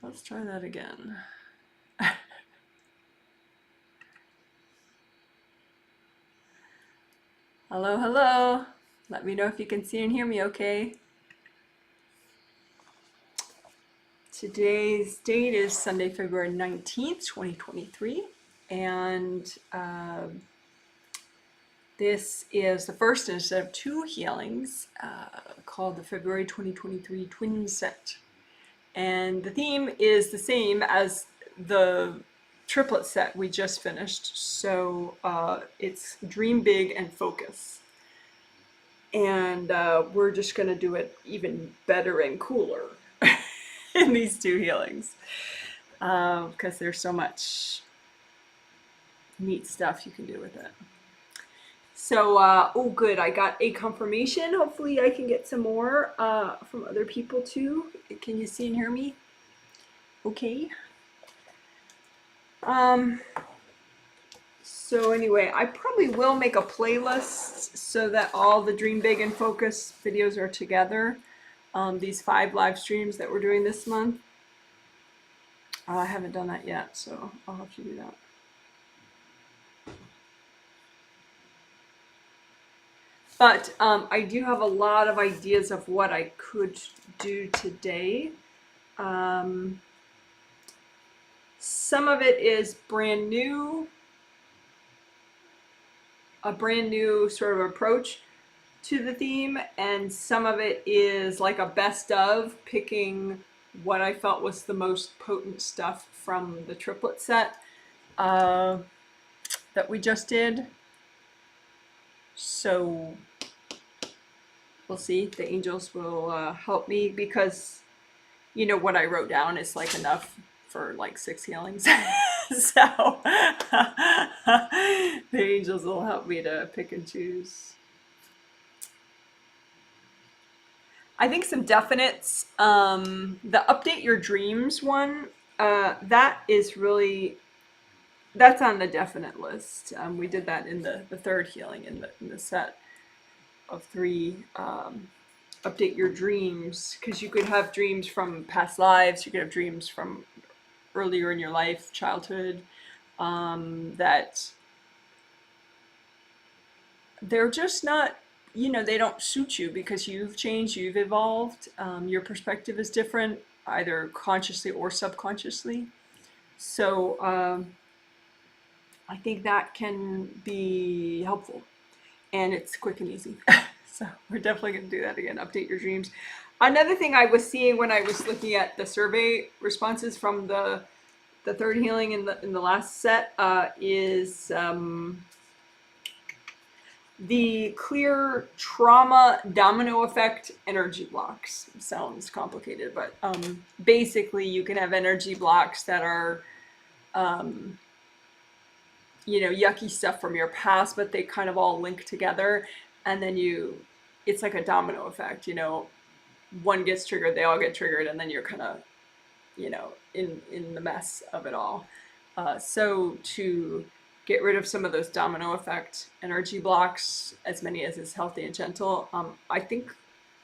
Let's try that again. Hello, hello. Let me know if you can see and hear me okay. Today's date is Sunday, February 19th, 2023. And this is the first instead of two healings called the February 2023 Twin Set. And the theme is the same as the triplet set we just finished. So it's dream big and focus. And we're just going to do it even better and cooler in these two healings because there's so much neat stuff you can do with it. So, oh good, I got a confirmation. Hopefully I can get some more from other people too. Can you see and hear me? Okay. So anyway, I probably will make a playlist so that all the Dream Big and Focus videos are together. These 5 live streams that we're doing this month. I haven't done that yet, so I'll have to do that. But I do have a lot of ideas of what I could do today. Some of it is brand new, a brand new sort of approach to the theme, and some of it is like a best of, picking what I felt was the most potent stuff from the triplet set that we just did. So we'll see. The angels will help me because, you know, what I wrote down is like enough for like 6 healings. So the angels will help me to pick and choose. I think some definites, the update your dreams one, that is really, that's on the definite list. We did that in the third healing in the set of 3. Update your dreams, because you could have dreams from past lives, you could have dreams from earlier in your life, childhood, that they're just not, you know, they don't suit you because you've changed, you've evolved, your perspective is different, either consciously or subconsciously. So I think that can be helpful, and it's quick and easy. So we're definitely going to do that again, update your dreams. Another thing I was seeing when I was looking at the survey responses from the third healing in the last set is the clear trauma domino effect energy blocks. Sounds complicated, but basically you can have energy blocks that are you know, yucky stuff from your past, but they kind of all link together, and then it's like a domino effect, you know, one gets triggered, they all get triggered, and then you're kind of, you know, in the mess of it all. So to get rid of some of those domino effect energy blocks, as many as is healthy and gentle, I think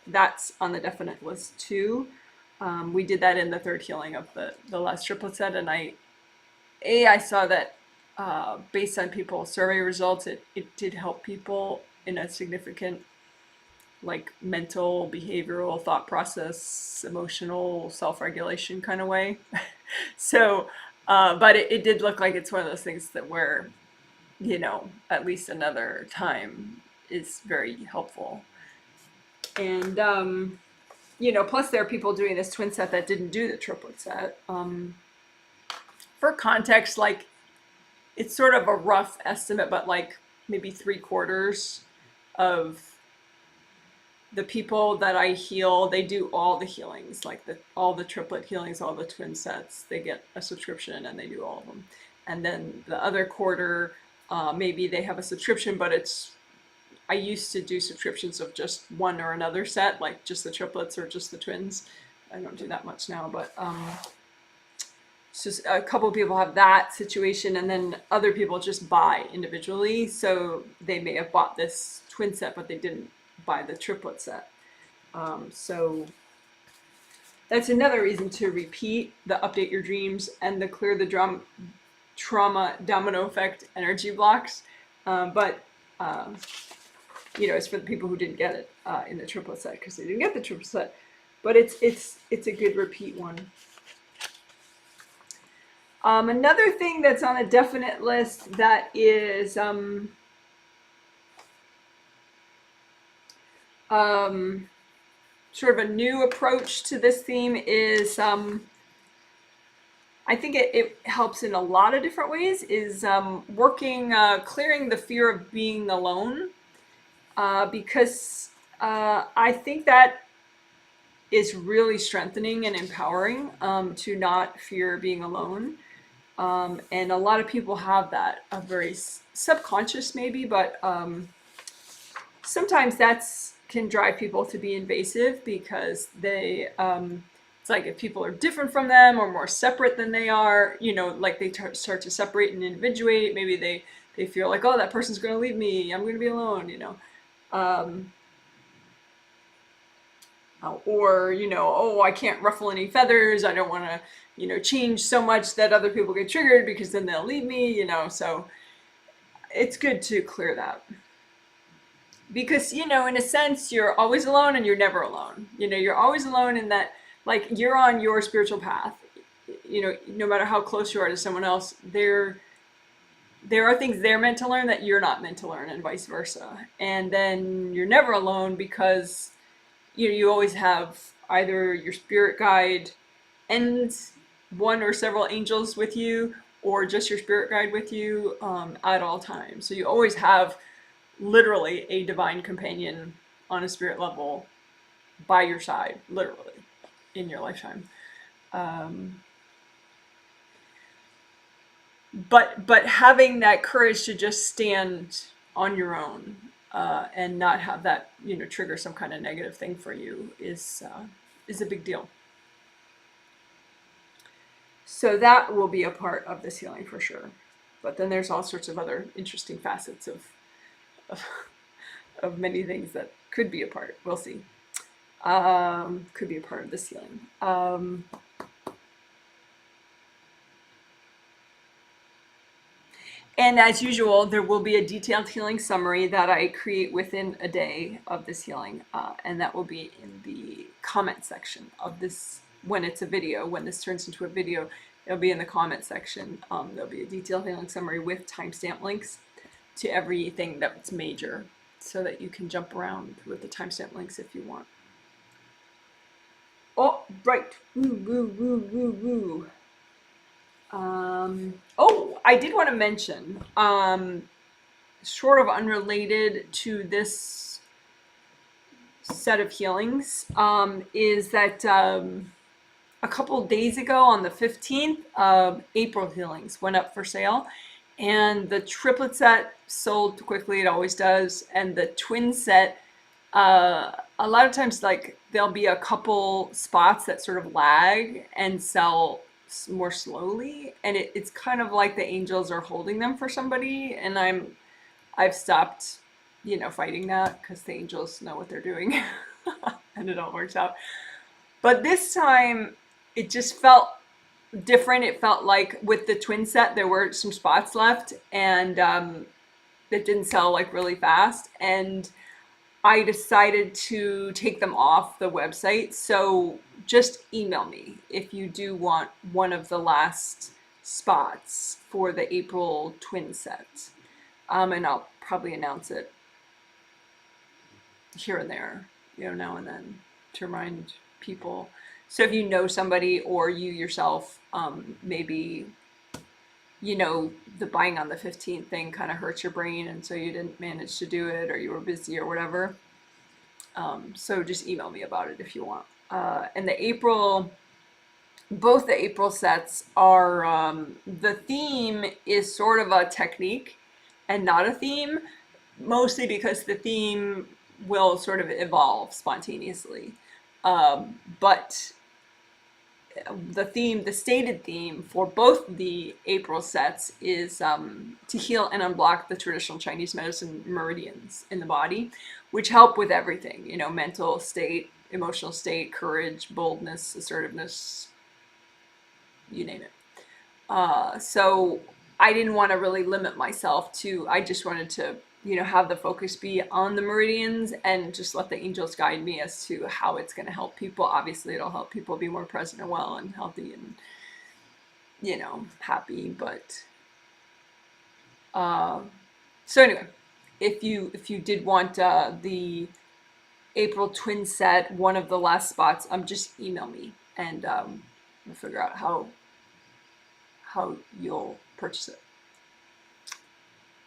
that's on the definite list too. We did that in the third healing of the last triplet set, and I saw that based on people's survey results, it did help people in a significant, like, mental, behavioral, thought process, emotional, self-regulation kind of way. So, but it did look like it's one of those things that where, you know, at least another time is very helpful. And, you know, plus there are people doing this twin set that didn't do the triplet set. For context, like, it's sort of a rough estimate, but like maybe 3/4 of the people that I heal, they do all the healings, like all the triplet healings, all the twin sets. They get a subscription and they do all of them. And then the other quarter, maybe they have a subscription, but I used to do subscriptions of just one or another set, like just the triplets or just the twins. I don't do that much now, but so a couple of people have that situation, and then other people just buy individually. So they may have bought this twin set, but they didn't buy the triplet set. So that's another reason to repeat the update your dreams and the clear the trauma domino effect energy blocks. But it's for the people who didn't get it in the triplet set because they didn't get the triplet set. But it's a good repeat one. Another thing that's on a definite list that is sort of a new approach to this theme is I think it helps in a lot of different ways, is clearing the fear of being alone, because I think that is really strengthening and empowering, to not fear being alone. And a lot of people have that, a very subconscious maybe, but sometimes that's can drive people to be invasive because they it's like if people are different from them or more separate than they are, like they start to separate and individuate. Maybe they feel like, oh, that person's going to leave me, I'm going to be alone, or oh, I can't ruffle any feathers, I don't want to change so much that other people get triggered because then they'll leave me, so it's good to clear that. Because, in a sense, you're always alone and you're never alone. You're always alone in that, like, you're on your spiritual path. No matter how close you are to someone else, there are things they're meant to learn that you're not meant to learn, and vice versa. And then you're never alone because, you always have either your spirit guide and one or several angels with you, or just your spirit guide with you at all times. So you always have literally a divine companion on a spirit level by your side, literally, in your lifetime. But having that courage to just stand on your own and not have that trigger some kind of negative thing for you is a big deal. So that will be a part of this healing for sure. But then there's all sorts of other interesting facets of many things that could be a part. We'll see. Could be a part of this healing. And as usual, there will be a detailed healing summary that I create within a day of this healing, and that will be in the comment section of this. When it's a video, when this turns into a video, it'll be in the comment section. There'll be a detailed healing summary with timestamp links to everything that's major, so that you can jump around with the timestamp links if you want. Oh, right. Woo, woo, woo, woo, woo. Oh, I did want to mention, sort of unrelated to this set of healings, is that a couple days ago on the 15th, April healings went up for sale. And the triplet set sold quickly, it always does. And the twin set, a lot of times, like, there'll be a couple spots that sort of lag and sell more slowly. And it's kind of like the angels are holding them for somebody. And I've stopped, fighting that because the angels know what they're doing and it all works out. But this time it just felt different. It felt like with the twin set there were some spots left, and that didn't sell like really fast, and I decided to take them off the website. So just email me if you do want one of the last spots for the April twin set, and I'll probably announce it here and there, now and then, to remind people. So if you know somebody, or you yourself, maybe, the buying on the 15th thing kind of hurts your brain, and so you didn't manage to do it, or you were busy or whatever. So just email me about it if you want. And both the April sets are, the theme is sort of a technique and not a theme, mostly because the theme will sort of evolve spontaneously. But the stated theme for both the April sets is to heal and unblock the traditional Chinese medicine meridians in the body, which help with everything, mental state, emotional state, courage, boldness, assertiveness, you name it. So I didn't want to really limit myself to, I just wanted to, have the focus be on the meridians and just let the angels guide me as to how it's going to help people. Obviously, it'll help people be more present and well and healthy and, happy. But so anyway, if you did want the April twin set, one of the last spots, just email me and we'll figure out how you'll purchase it.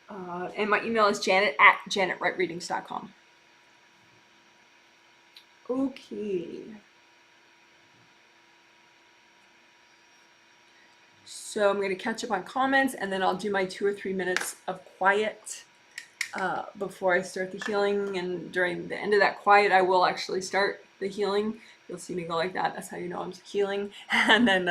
And my email is janet@janetwrightreadings.com. Okay. So I'm going to catch up on comments, and then I'll do my 2 or 3 minutes of quiet before I start the healing. And during the end of that quiet, I will actually start the healing. You'll see me go like that. That's how you know I'm healing. And then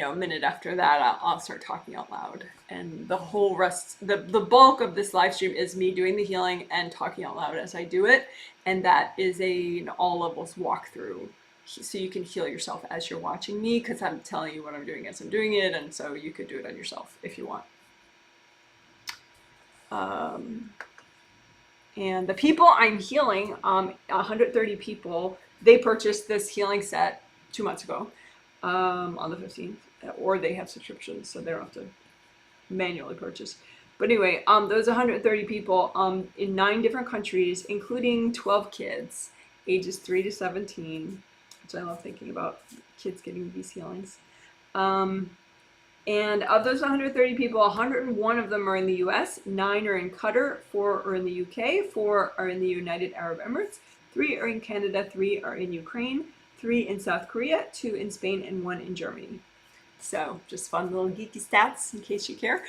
a minute after that, I'll start talking out loud. And the whole rest, the bulk of this live stream is me doing the healing and talking out loud as I do it. And that is an all levels walkthrough. So you can heal yourself as you're watching me, because I'm telling you what I'm doing as I'm doing it. And so you could do it on yourself if you want. And the people I'm healing, 130 people, they purchased this healing set 2 months ago. On the 15th, or they have subscriptions, so they don't have to manually purchase. But anyway, those 130 people in 9 different countries, including 12 kids, ages 3 to 17, which I love thinking about kids getting these healings. And of those 130 people, 101 of them are in the US, 9 are in Qatar, 4 are in the UK, 4 are in the United Arab Emirates, 3 are in Canada, 3 are in Ukraine, 3 in South Korea, 2 in Spain, and 1 in Germany. So just fun little geeky stats in case you care.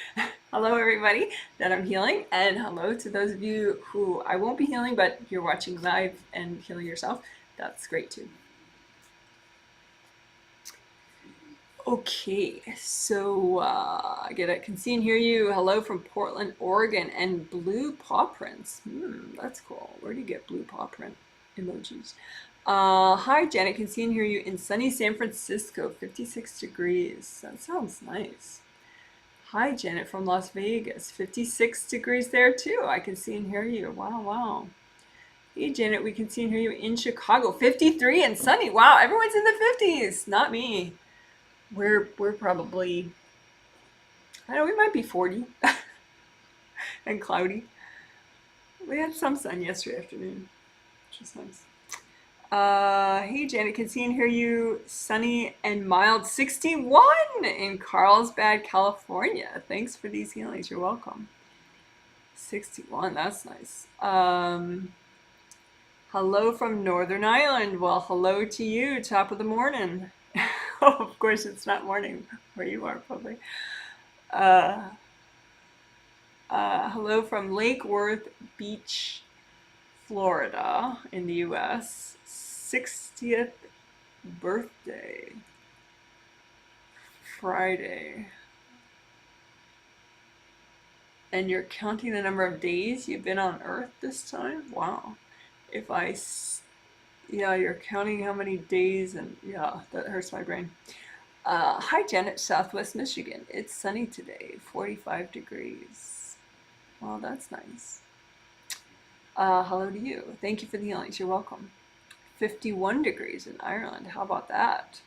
Hello everybody that I'm healing, and hello to those of you who I won't be healing, but you're watching live and healing yourself. That's great too. Okay, so I can see and hear you. Hello from Portland, Oregon, and blue paw prints. That's cool. Where do you get blue paw print emojis? Hi, Janet. Can see and hear you in sunny San Francisco, 56 degrees. That sounds nice. Hi, Janet from Las Vegas, 56 degrees there too. I can see and hear you. Wow, wow. Hey, Janet, we can see and hear you in Chicago, 53 and sunny. Wow, everyone's in the 50s. Not me. We're probably, I don't know, we might be 40 and cloudy. We had some sun yesterday afternoon, which is nice. Hey Janet, can see and hear you, sunny and mild, 61 in Carlsbad, California. Thanks for these healings, you're welcome. 61, that's nice. Hello from Northern Ireland. Well, hello to you, top of the morning. Oh, of course it's not morning where you are, probably. Hello from Lake Worth Beach, Florida in the US. 60th birthday, Friday. And you're counting the number of days you've been on Earth this time? Wow. Yeah, you're counting how many days, and yeah, that hurts my brain. Hi Janet, Southwest Michigan. It's sunny today, 45 degrees. Well, that's nice. Hello to you. Thank you for the healings. You're welcome. 51 degrees in Ireland. How about that?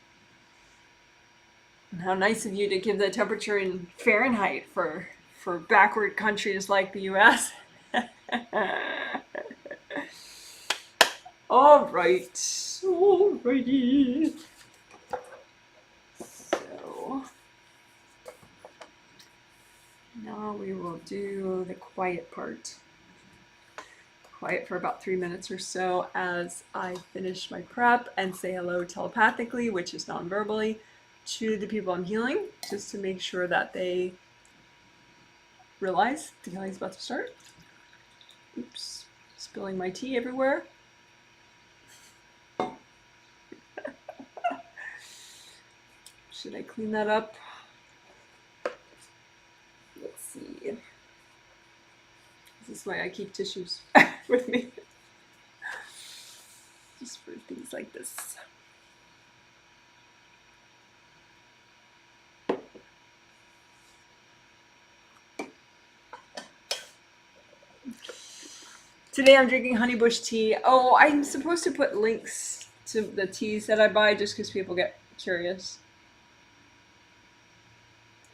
And how nice of you to give the temperature in Fahrenheit for backward countries like the US. All right. Alrighty. So now we will do the quiet part. Quiet for about 3 minutes or so as I finish my prep and say hello telepathically, which is non-verbally, to the people I'm healing, just to make sure that they realize the healing is about to start. Oops, spilling my tea everywhere. Should I clean that up? Let's see. This is why I keep tissues. with me. Just for things like this. Today I'm drinking honeybush tea. Oh, I'm supposed to put links to the teas that I buy just because people get curious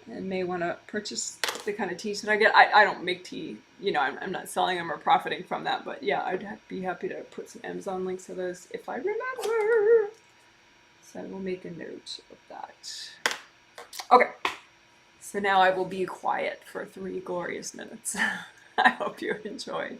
and may want to purchase the kind of teas that I get. I don't make tea, you know, I'm not selling them or profiting from that, but yeah, I'd be happy to put some Amazon links to those if I remember. So I will make a note of that. Okay, so now I will be quiet for 3 glorious minutes. I hope you enjoy.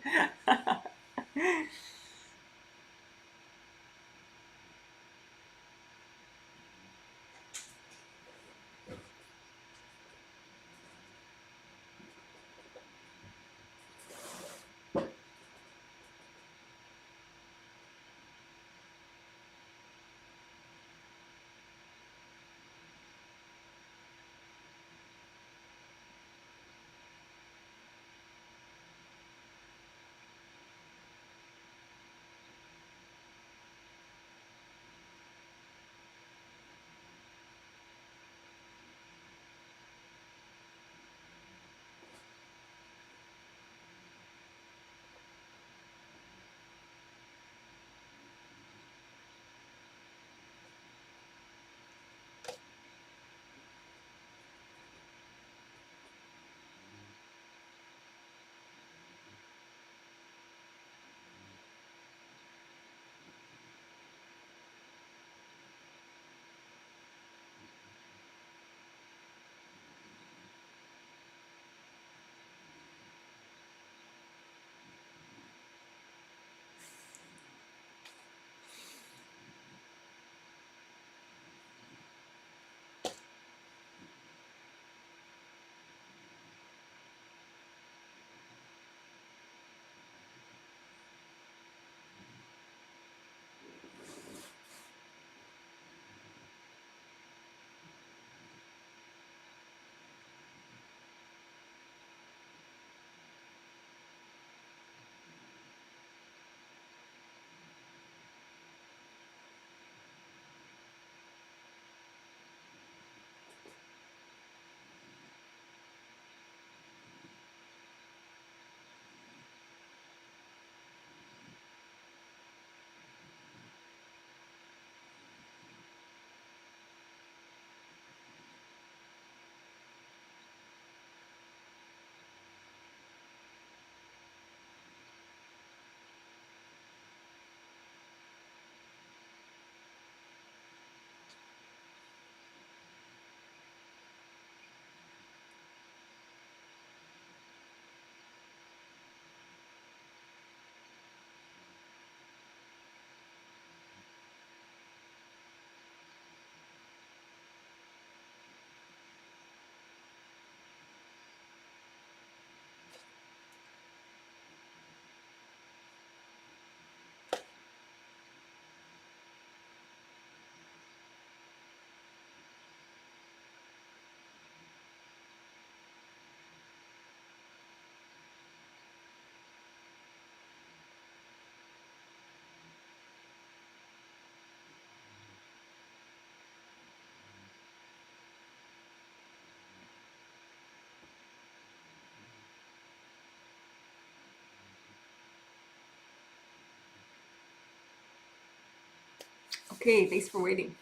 Okay, thanks for waiting.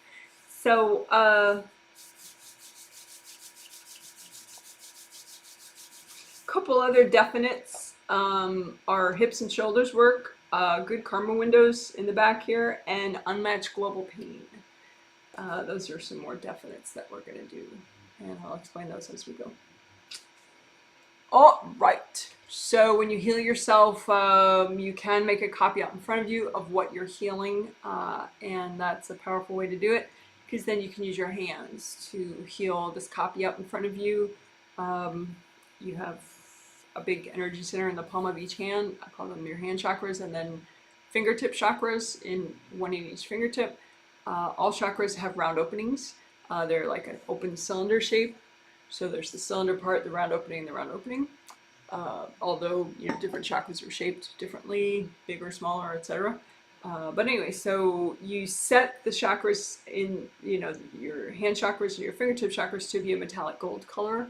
So, couple other definites are hips and shoulders work, good karma windows in the back here, and unmatched global pain. Those are some more definites that we're going to do, and I'll explain those as we go. All right. So when you heal yourself, you can make a copy out in front of you of what you're healing, and that's a powerful way to do it, because then you can use your hands to heal this copy out in front of you. You have a big energy center in the palm of each hand. I call them your hand chakras, and then fingertip chakras, in one in each fingertip. All chakras have round openings. They're like an open cylinder shape. So there's the cylinder part, the round opening, and the round opening. Although different chakras are shaped differently, bigger, smaller, etc. But anyway, so you set the chakras in, your hand chakras and your fingertip chakras to be a metallic gold color.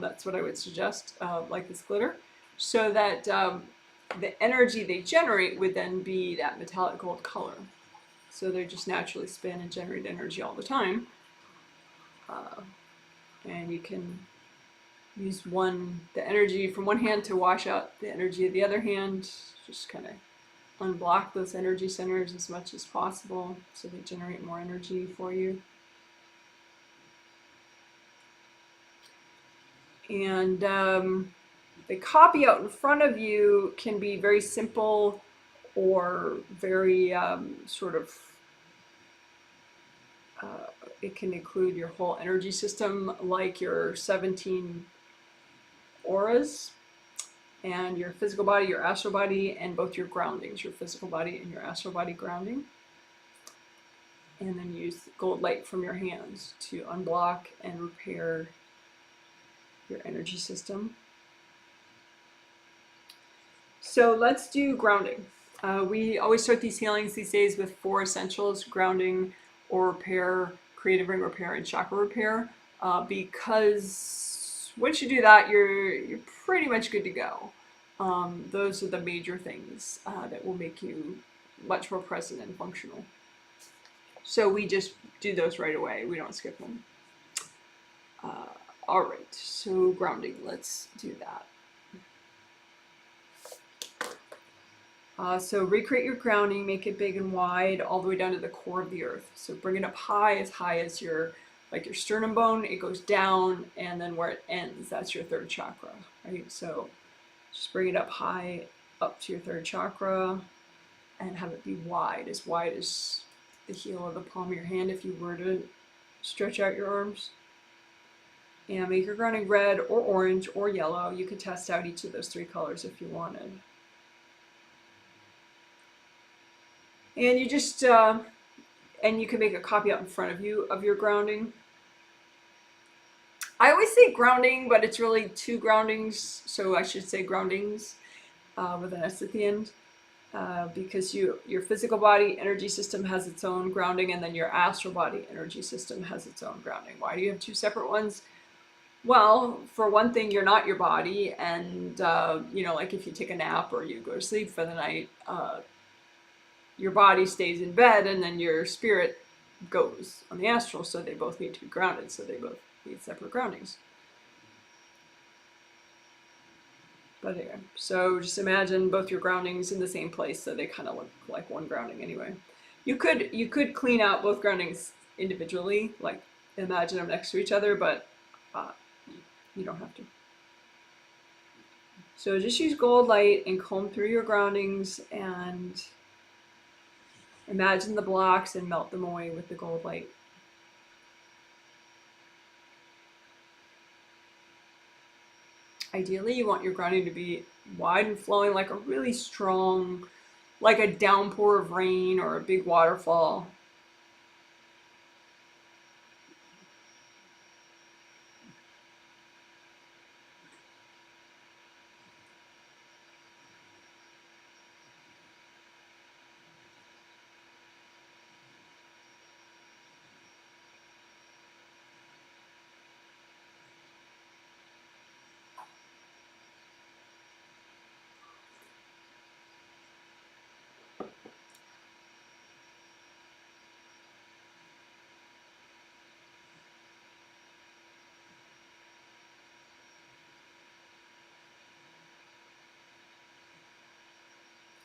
That's what I would suggest, like this glitter, so that the energy they generate would then be that metallic gold color. So they just naturally spin and generate energy all the time. And you can use the energy from one hand to wash out the energy of the other hand. Just kind of unblock those energy centers as much as possible so they generate more energy for you. And the copy out in front of you can be very simple or very sort of, it can include your whole energy system, like your 17 auras and your physical body, your astral body, and both your groundings, your physical body and your astral body grounding. And then use gold light from your hands to unblock and repair your energy system. So let's do grounding. We always start these healings these days with 4 essentials: grounding, or repair, creative ring repair, and chakra repair. Because once you do that, you're pretty much good to go. Those are the major things that will make you much more present and functional. So we just do those right away. We don't skip them. All right, so grounding, let's do that. So recreate your grounding, make it big and wide, all the way down to the core of the earth. So bring it up high as your sternum bone. It goes down, and then where it ends, that's your 3rd chakra, right? So just bring it up high, up to your 3rd chakra, and have it be wide as the heel of the palm of your hand if you were to stretch out your arms. And make your grounding red or orange or yellow. You could test out each of those 3 colors if you wanted. And you just, and you can make a copy out in front of you of your grounding. I always say grounding, but it's really 2 groundings, so I should say groundings with an S at the end. Because your physical body energy system has its own grounding, and then your astral body energy system has its own grounding. Why do you have 2 separate ones? Well, for one thing, you're not your body, and like if you take a nap or you go to sleep for the night, your body stays in bed, and then your spirit goes on the astral, so they both need to be grounded, so they both need separate groundings. But anyway, so just imagine both your groundings in the same place, so they kind of look like one grounding anyway. You could clean out both groundings individually, like imagine them next to each other, but you don't have to. So just use gold light and comb through your groundings and imagine the blocks and melt them away with the gold light. Ideally, you want your grounding to be wide and flowing, like a really strong, like a downpour of rain or a big waterfall.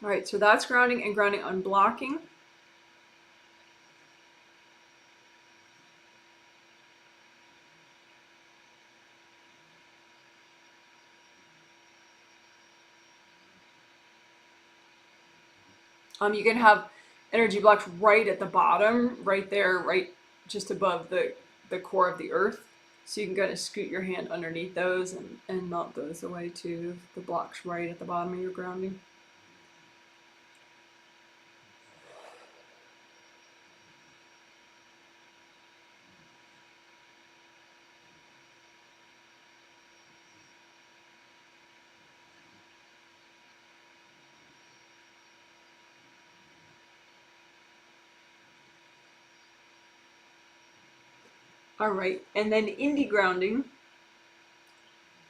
All right, so that's grounding and grounding unblocking. You can have energy blocks right at the bottom, right there, right just above the core of the earth. So you can kind of scoot your hand underneath those and melt those away too, the blocks right at the bottom of your grounding. All right, and then indie grounding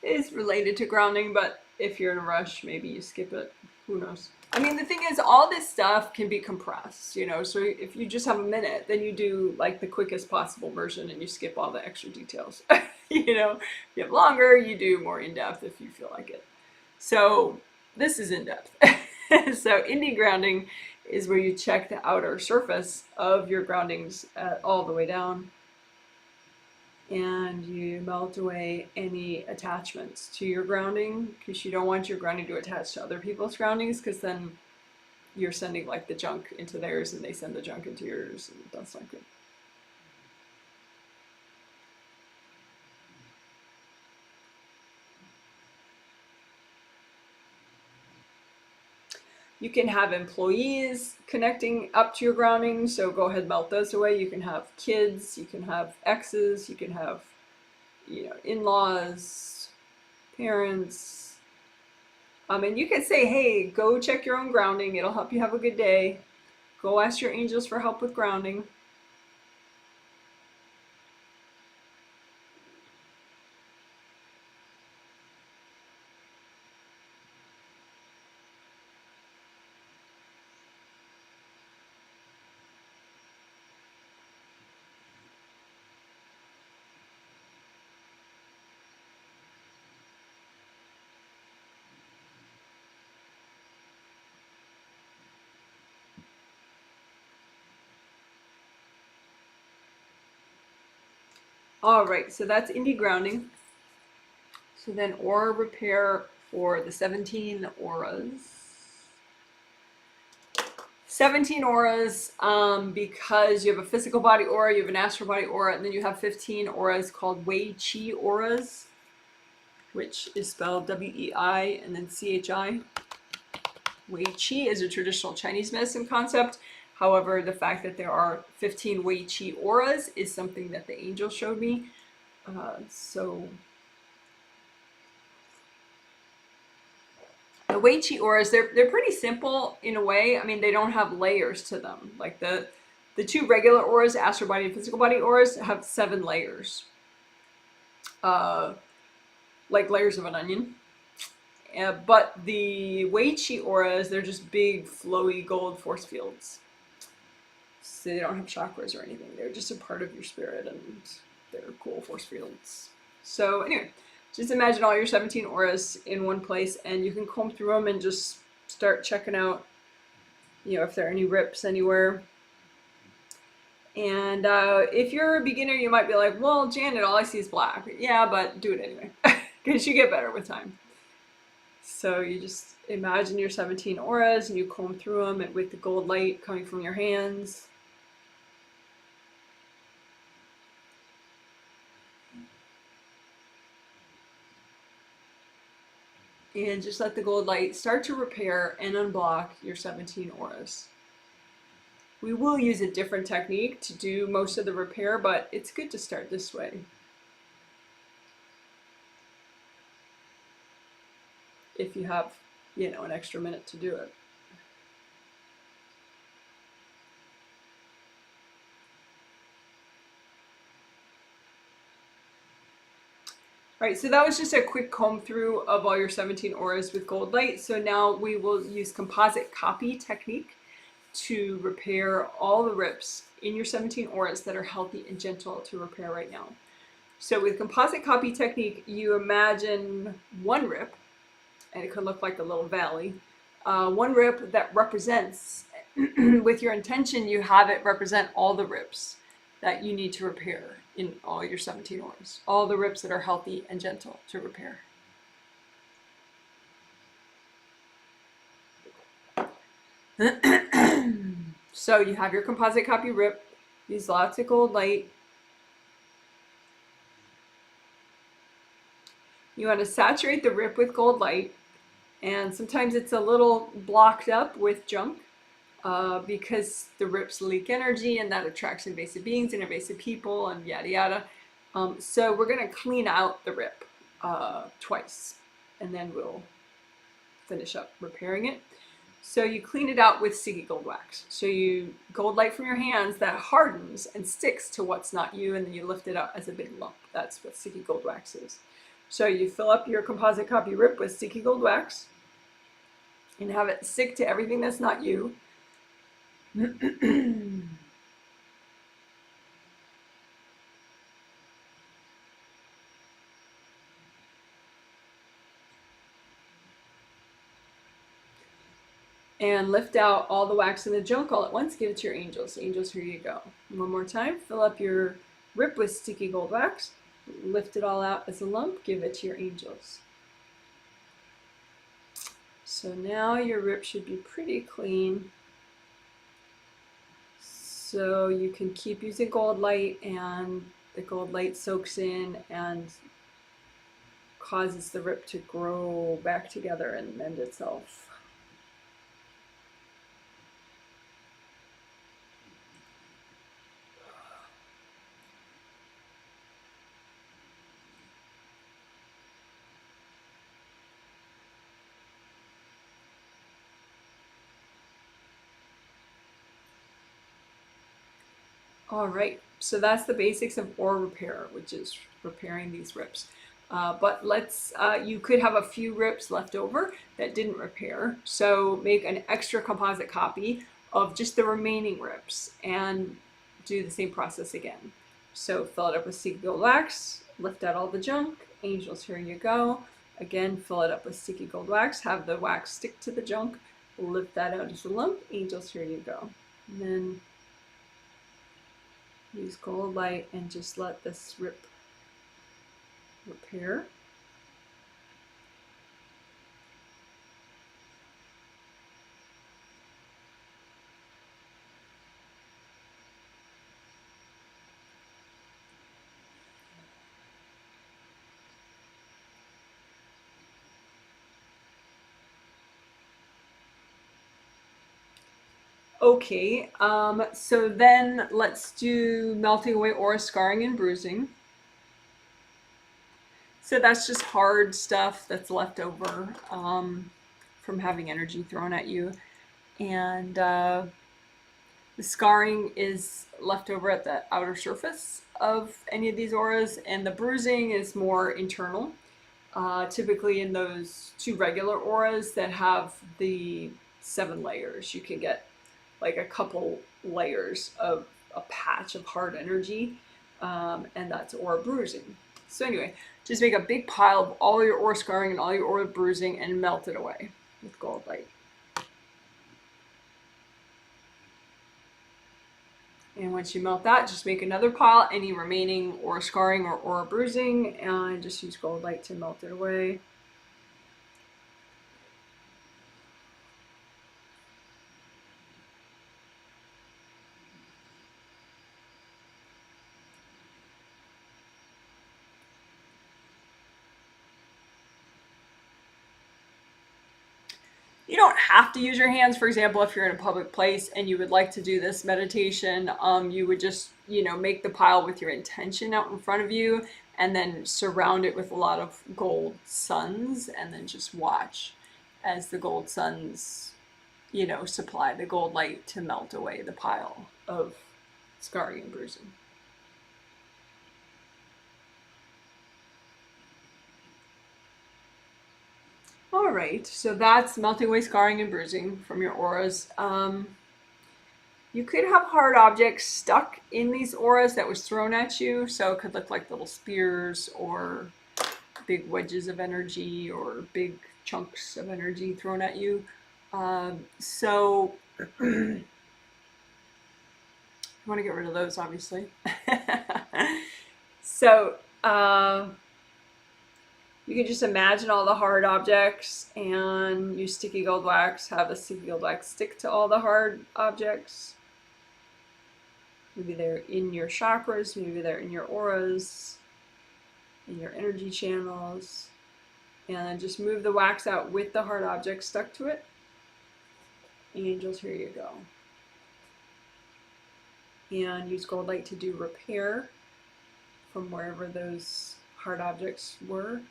is related to grounding, but if you're in a rush, maybe you skip it. Who knows? I mean, the thing is, all this stuff can be compressed, you know, so if you just have a minute, then you do like the quickest possible version and you skip all the extra details. You know, if you have longer, you do more in-depth if you feel like it. So this is in-depth. So indie grounding is where you check the outer surface of your groundings all the way down, and you melt away any attachments to your grounding, because you don't want your grounding to attach to other people's groundings, because then you're sending like the junk into theirs and they send the junk into yours, and that's not good. You can have employees connecting up to your grounding, so go ahead and melt those away. You can have kids, you can have exes, you can have, you know, in-laws, parents. And you can say, hey, go check your own grounding. It'll help you have a good day. Go ask your angels for help with grounding. All right, so that's indie grounding. So then aura repair for the 17 auras. 17 auras, because you have a physical body aura, you have an astral body aura, and then you have 15 auras called Wei Qi auras, which is spelled W-E-I and then C-H-I. Wei Qi is a traditional Chinese medicine concept. However, the fact that there are 15 Wei Qi auras is something that the angel showed me. So the Wei Qi auras, they're pretty simple in a way. I mean, they don't have layers to them. Like the two regular auras, astral body and physical body auras, have 7 layers. Like layers of an onion. But the Wei Qi auras, they're just big, flowy gold force fields. So they don't have chakras or anything. They're just a part of your spirit, and they're cool force fields. So anyway, just imagine all your 17 auras in one place, and you can comb through them and just start checking out, you know, if there are any rips anywhere. And if you're a beginner, you might be like, well, Janet, all I see is black. Yeah, but do it anyway, because you get better with time. So you just imagine your 17 auras and you comb through them and with the gold light coming from your hands. And just let the gold light start to repair and unblock your 17 auras. We will use a different technique to do most of the repair, but it's good to start this way. If you have, you know, an extra minute to do it. All right, so that was just a quick comb through of all your 17 auras with gold light. So now we will use composite copy technique to repair all the rips in your 17 auras that are healthy and gentle to repair right now. So with composite copy technique, you imagine one rip, and it could look like a little valley, one rip that represents, with your intention, you have it represent all the rips that you need to repair in all your 17 auras, all the rips that are healthy and gentle to repair. So you have your composite copy rip, use lots of gold light. You want to saturate the rip with gold light, and sometimes it's a little blocked up with junk because the rips leak energy, and that attracts invasive beings and invasive people and yada yada. So we're going to clean out the rip twice, and then we'll finish up repairing it. So you clean it out with sticky gold wax. So you gold light from your hands that hardens and sticks to what's not you, and then you lift it up as a big lump. That's what sticky gold wax is. So you fill up your composite copy rip with sticky gold wax and have it stick to everything that's not you. And lift out all the wax and the junk all at once. Give it to your angels. Angels, here you go. One more time. Fill up your rip with sticky gold wax. Lift it all out as a lump. Give it to your angels. So now your rip should be pretty clean. So you can keep using gold light, and the gold light soaks in and causes the rip to grow back together and mend itself. All right, so that's the basics of aura repair, which is repairing these rips. But you could have a few rips left over that didn't repair. So make an extra composite copy of just the remaining rips and do the same process again. So fill it up with sticky gold wax, lift out all the junk. Angels, here you go. Again, fill it up with sticky gold wax, have the wax stick to the junk, lift that out as a lump. Angels, here you go. And then use gold light and just let this rip repair. Okay, so then let's do melting away aura, scarring, and bruising. So that's just hard stuff that's left over from having energy thrown at you. And the scarring is left over at the outer surface of any of these auras, and the bruising is more internal. Typically in those two regular auras that have the 7 layers, you can get like a couple layers of a patch of hard energy, and that's aura bruising. So anyway, just make a big pile of all your aura scarring and all your aura bruising and melt it away with gold light. And once you melt that, just make another pile, any remaining aura scarring or aura bruising, and just use gold light to melt it away. You don't have to use your hands. For example, if you're in a public place and you would like to do this meditation, you would just, make the pile with your intention out in front of you and then surround it with a lot of gold suns and then just watch as the gold suns, supply the gold light to melt away the pile of scarring and bruising. All right, so that's melting away scarring and bruising from your auras. You could have hard objects stuck in these auras that was thrown at you, so it could look like little spears or big wedges of energy or big chunks of energy thrown at you. So you want to get rid of those, obviously. So you can just imagine all the hard objects and use sticky gold wax, have the sticky gold wax stick to all the hard objects. Maybe they're in your chakras, maybe they're in your auras, in your energy channels. And then just move the wax out with the hard objects stuck to it. Angels, here you go. And use gold light to do repair from wherever those hard objects were.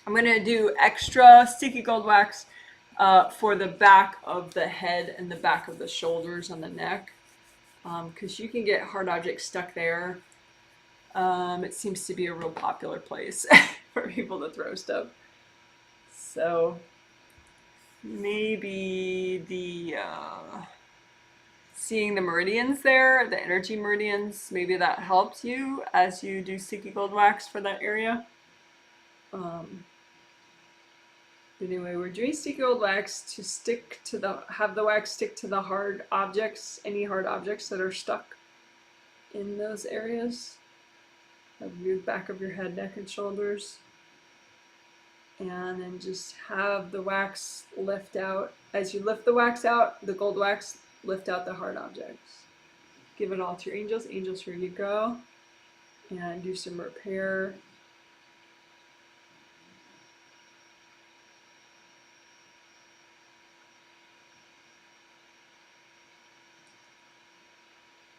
I'm gonna do extra sticky gold wax for the back of the head and the back of the shoulders and the neck, because you can get hard objects stuck there. It seems to be a real popular place for people to throw stuff. So maybe the seeing the meridians there, the energy meridians, maybe that helps you as you do sticky gold wax for that area. Anyway, we're doing sticky gold wax to stick to have the wax stick to the hard objects, any hard objects that are stuck in those areas of the back of your head, neck, and shoulders. And then just have the wax lift out. As you lift the wax out, the gold wax, lift out the hard objects. Give it all to your angels. Angels, here you go. And do some repair.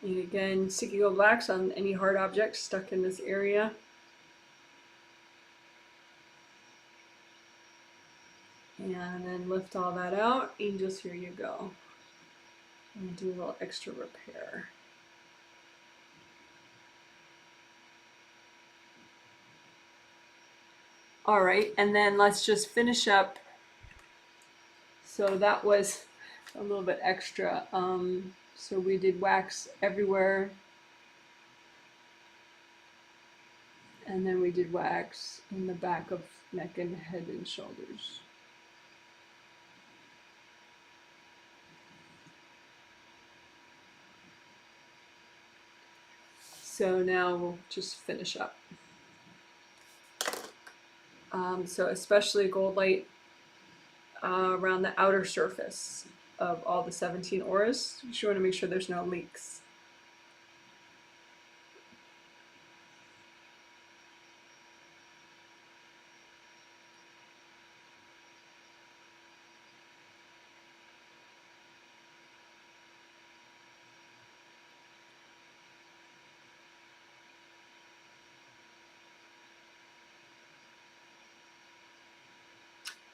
And again, sticky gold wax on any hard objects stuck in this area. And then lift all that out. Angels, here you go. And do a little extra repair. All right, and then let's just finish up. So that was a little bit extra. So we did wax everywhere. And then we did wax in the back of neck and head and shoulders. So now we'll just finish up. So especially gold light around the outer surface of all the 17 auras. You just want to make sure there's no leaks.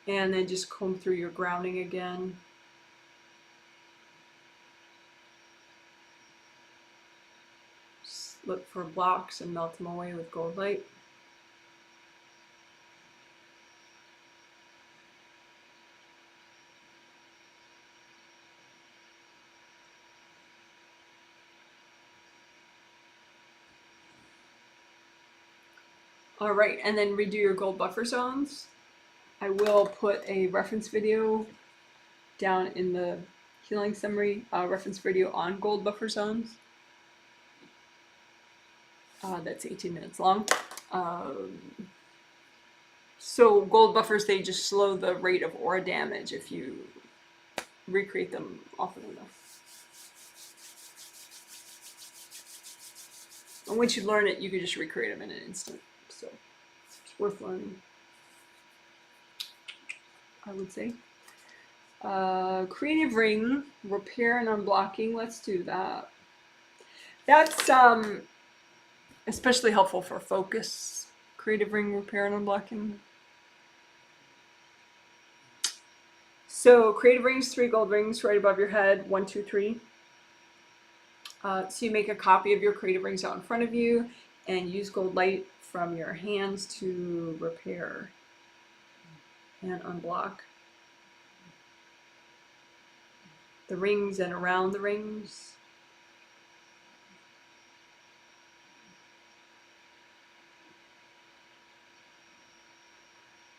And then just comb through your grounding again. Just look for blocks and melt them away with gold light. All right, and then redo your gold buffer zones. I will put a reference video down in the healing summary, reference video on gold buffer zones. That's 18 minutes long. So gold buffers, they just slow the rate of aura damage if you recreate them often enough. And once you learn it, you can just recreate them in an instant. So it's worth learning, I would say. Creative ring, repair and unblocking. Let's do that. That's especially helpful for focus. Creative ring, repair and unblocking. So creative rings, 3 gold rings right above your head, 1, 2, 3. So you make a copy of your creative rings out in front of you and use gold light from your hands to repair and unblock the rings and around the rings.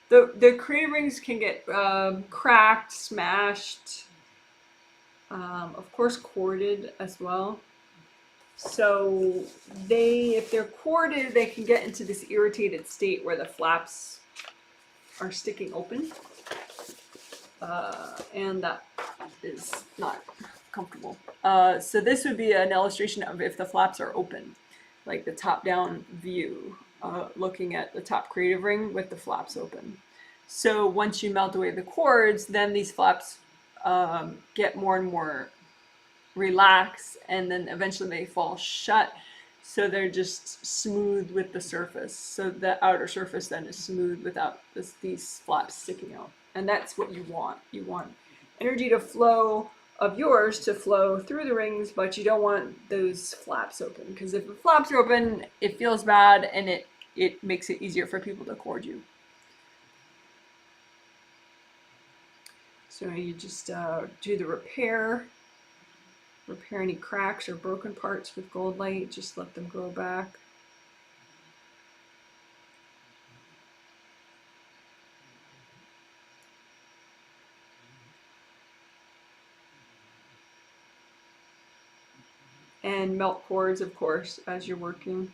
The creative rings can get cracked, smashed, of course corded as well. So if they're corded, they can get into this irritated state where the flaps are sticking open, and that is not comfortable. So this would be an illustration of if the flaps are open, like the top-down view, looking at the top creative ring with the flaps open. So once you melt away the cords, then these flaps get more and more relax, and then eventually they fall shut. So they're just smooth with the surface. So the outer surface then is smooth without these flaps sticking out. And that's what you want. You want energy to flow of yours to flow through the rings, but you don't want those flaps open. Because if the flaps are open, it feels bad and it makes it easier for people to cord you. So you just do the repair any cracks or broken parts with gold light, just let them grow back. And melt cords, of course, as you're working.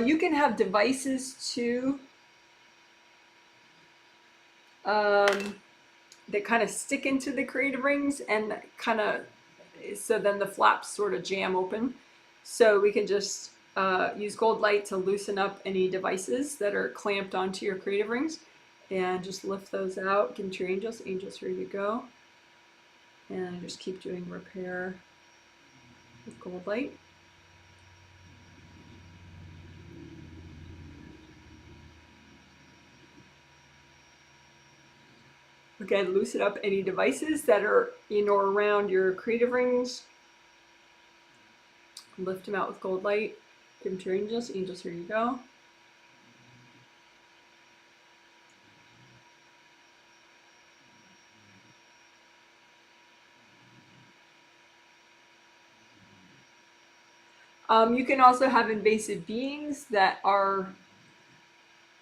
You can have devices too that kind of stick into the creative rings and kind of, so then the flaps sort of jam open. So we can just use gold light to loosen up any devices that are clamped onto your creative rings and just lift those out. Give them to your angels. Angels, here you go. And just keep doing repair with gold light. Again, loosen up any devices that are in or around your creative rings. Lift them out with gold light. Give them to your angels. Angels, here you go. You can also have invasive beings that are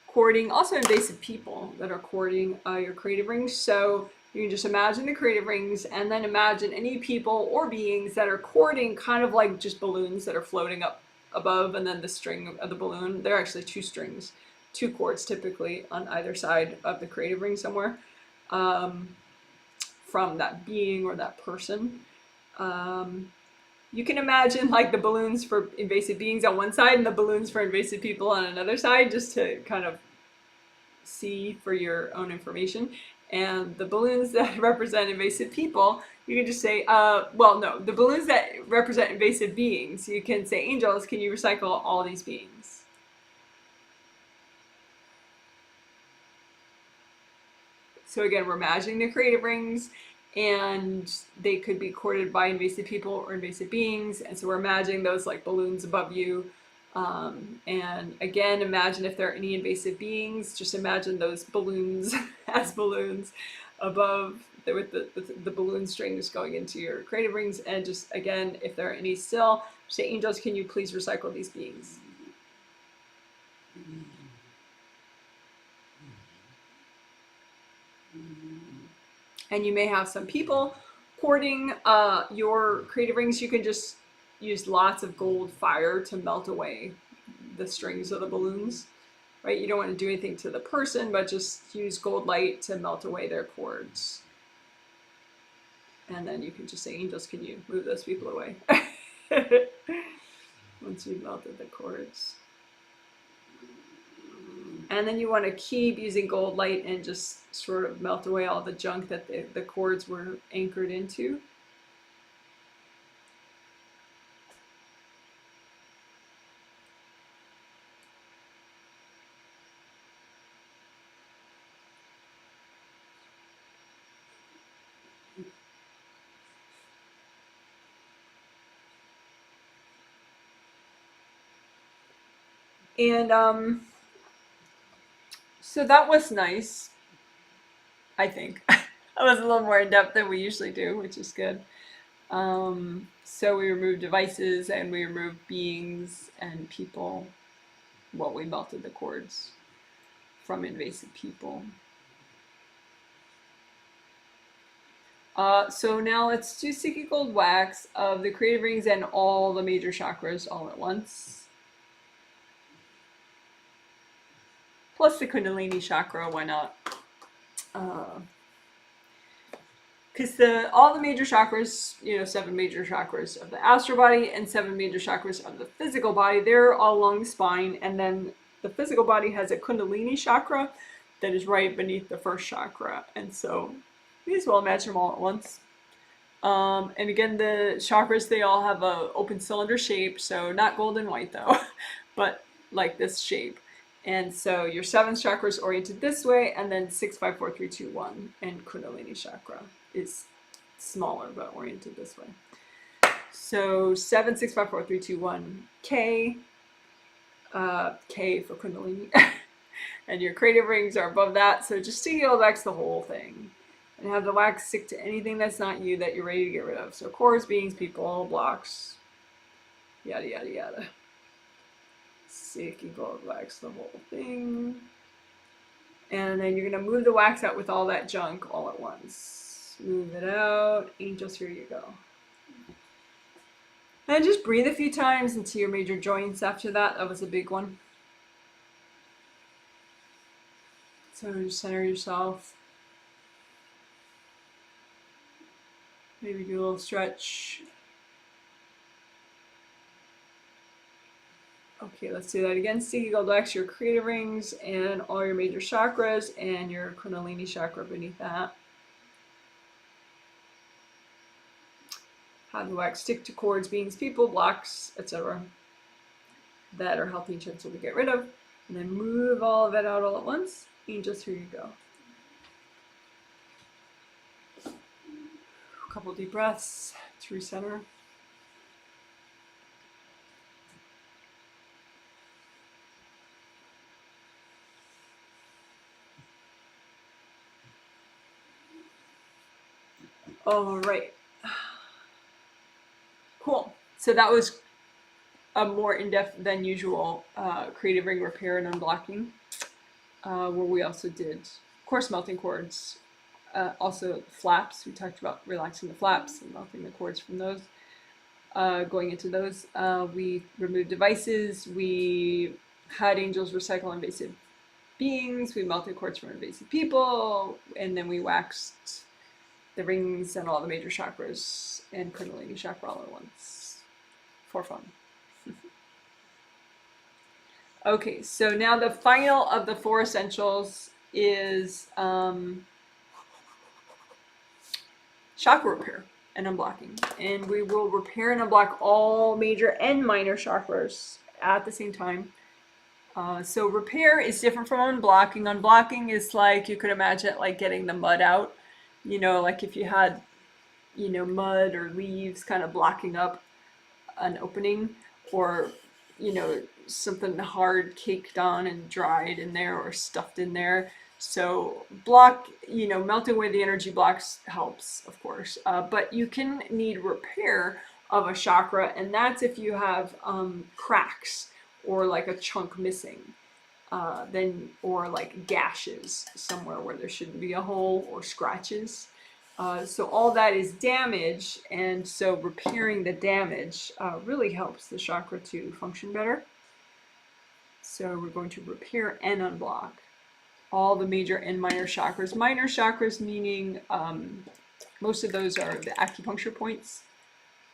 cording, also invasive people that are cording your creative rings. So you can just imagine the creative rings and then imagine any people or beings that are cording, kind of like just balloons that are floating up above, and then the string of the balloon. They're actually two strings, two cords typically on either side of the creative ring somewhere, from that being or that person. You can imagine like the balloons for invasive beings on one side and the balloons for invasive people on another side, just to kind of see for your own information. And the balloons that represent invasive people, you can just say, well, no, the balloons that represent invasive beings, you can say, angels, can you recycle all these beings? So again, we're imagining the creative rings, and they could be corded by invasive people or invasive beings. And so we're imagining those like balloons above you. And again, imagine if there are any invasive beings, just imagine those balloons as balloons above with the balloon strings going into your creative rings. And just again, if there are any still, say, angels, can you please recycle these beings? And you may have some people cording your creative rings. You can just use lots of gold fire to melt away the strings of the balloons, right? You don't want to do anything to the person, but just use gold light to melt away their cords. And then you can just say, angels, can you move those people away? Once you've melted the cords. And then you want to keep using gold light and just sort of melt away all the junk that the cords were anchored into. And so that was nice, I think. That was a little more in depth than we usually do, which is good. So we removed devices and we removed beings and people. Well, we melted the cords from invasive people. So now let's do sticky gold wax of the creative rings and all the major chakras all at once. plus the Kundalini chakra. Why not? Because all the major chakras, 7 major chakras of the astral body and 7 major chakras of the physical body, they're all along the spine. And then the physical body has a Kundalini chakra that is right beneath the first chakra. And so you as well imagine them all at once. And again, the chakras, they all have a open cylinder shape, so not gold and white though, but like this shape. And so your 7th chakra is oriented this way, and then 6, 5, 4, 3, 2, 1, and Kundalini chakra is smaller but oriented this way. So 7, 6, 5, 4, 3, 2, 1, K, K for Kundalini, and your creative rings are above that. So just sticky wax the whole thing, and have the wax stick to anything that's not you that you're ready to get rid of. So cords, beings, people, blocks, yada yada yada. Sticky gold wax the whole thing. And then you're going to move the wax out with all that junk all at once. Move it out. Angels, here you go. And just breathe a few times into your major joints after that. That was a big one. So just center yourself. Maybe do a little stretch. Okay, let's do that again. Sticky gold wax, your creative rings, and all your major chakras, and your Kundalini chakra beneath that. Have the wax stick to cords, beings, people, blocks, etc. that are healthy and gentle to get rid of. And then move all of it out all at once. Angels, here you go. A couple deep breaths to recenter. All right. Cool. So that was a more in-depth than usual creative ring repair and unblocking, where we also did, of course, melting cords, also flaps. We talked about relaxing the flaps and melting the cords from those. Going into those, we removed devices. We had angels recycle invasive beings. We melted cords from invasive people, and then we waxed the rings and all the major chakras and Kundalini chakra all at once for fun. Okay, so now the final of the 4 essentials is chakra repair and unblocking. And we will repair and unblock all major and minor chakras at the same time. So repair is different from unblocking. Unblocking is like, you could imagine it like getting the mud out. Like if you had, mud or leaves kind of blocking up an opening, or, something hard caked on and dried in there or stuffed in there. So melting away the energy blocks helps, of course, but you can need repair of a chakra, and that's if you have cracks or like a chunk missing, or like gashes somewhere where there shouldn't be a hole, or scratches. So all that is damage, and so repairing the damage really helps the chakra to function better. So we're going to repair and unblock all the major and minor chakras. Minor chakras meaning most of those are the acupuncture points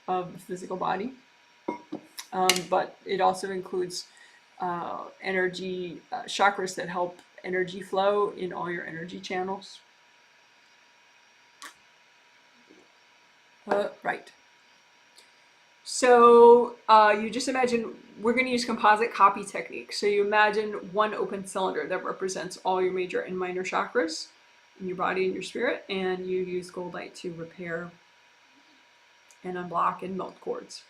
of the physical body, but it also includes energy chakras that help energy flow in all your energy channels. Right. So you just imagine, we're going to use composite copy technique. So you imagine one open cylinder that represents all your major and minor chakras in your body and your spirit, and you use gold light to repair and unblock and melt cords.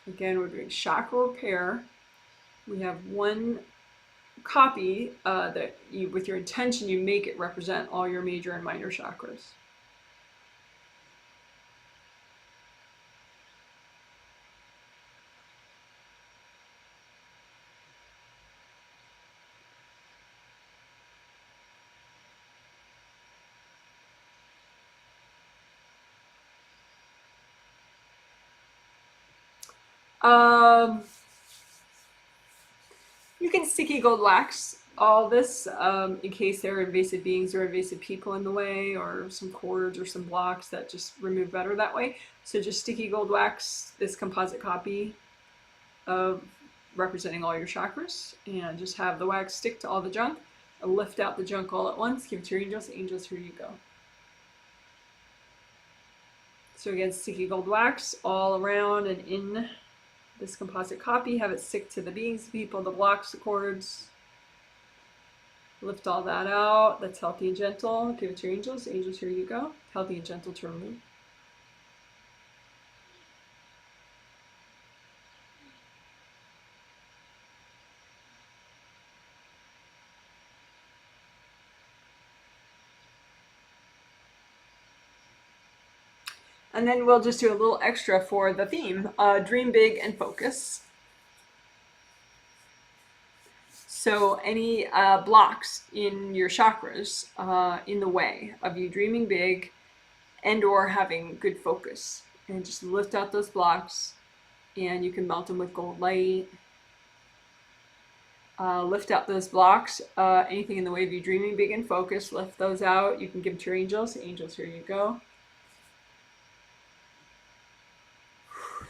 Again, we're doing chakra repair. We have one copy that you, with your intention, you make it represent all your major and minor chakras. You can sticky gold wax all this in case there are invasive beings or invasive people in the way, or some cords or some blocks that just remove better that way. So just sticky gold wax this composite copy of representing all your chakras, and just have the wax stick to all the junk, and lift out the junk all at once. Give it to your angels. Angels, here you go. So again, sticky gold wax all around and in this composite copy. Have it stick to the beings, the people, the blocks, the cords. Lift all that out. That's healthy and gentle. Give it to your angels. Angels, here you go. Healthy and gentle to remove. And then we'll just do a little extra for the theme, dream big and focus. So any blocks in your chakras in the way of you dreaming big and or having good focus. And just lift out those blocks, and you can melt them with gold light. Lift out those blocks, anything in the way of you dreaming big and focus, lift those out. You can give them to your angels. Angels, here you go.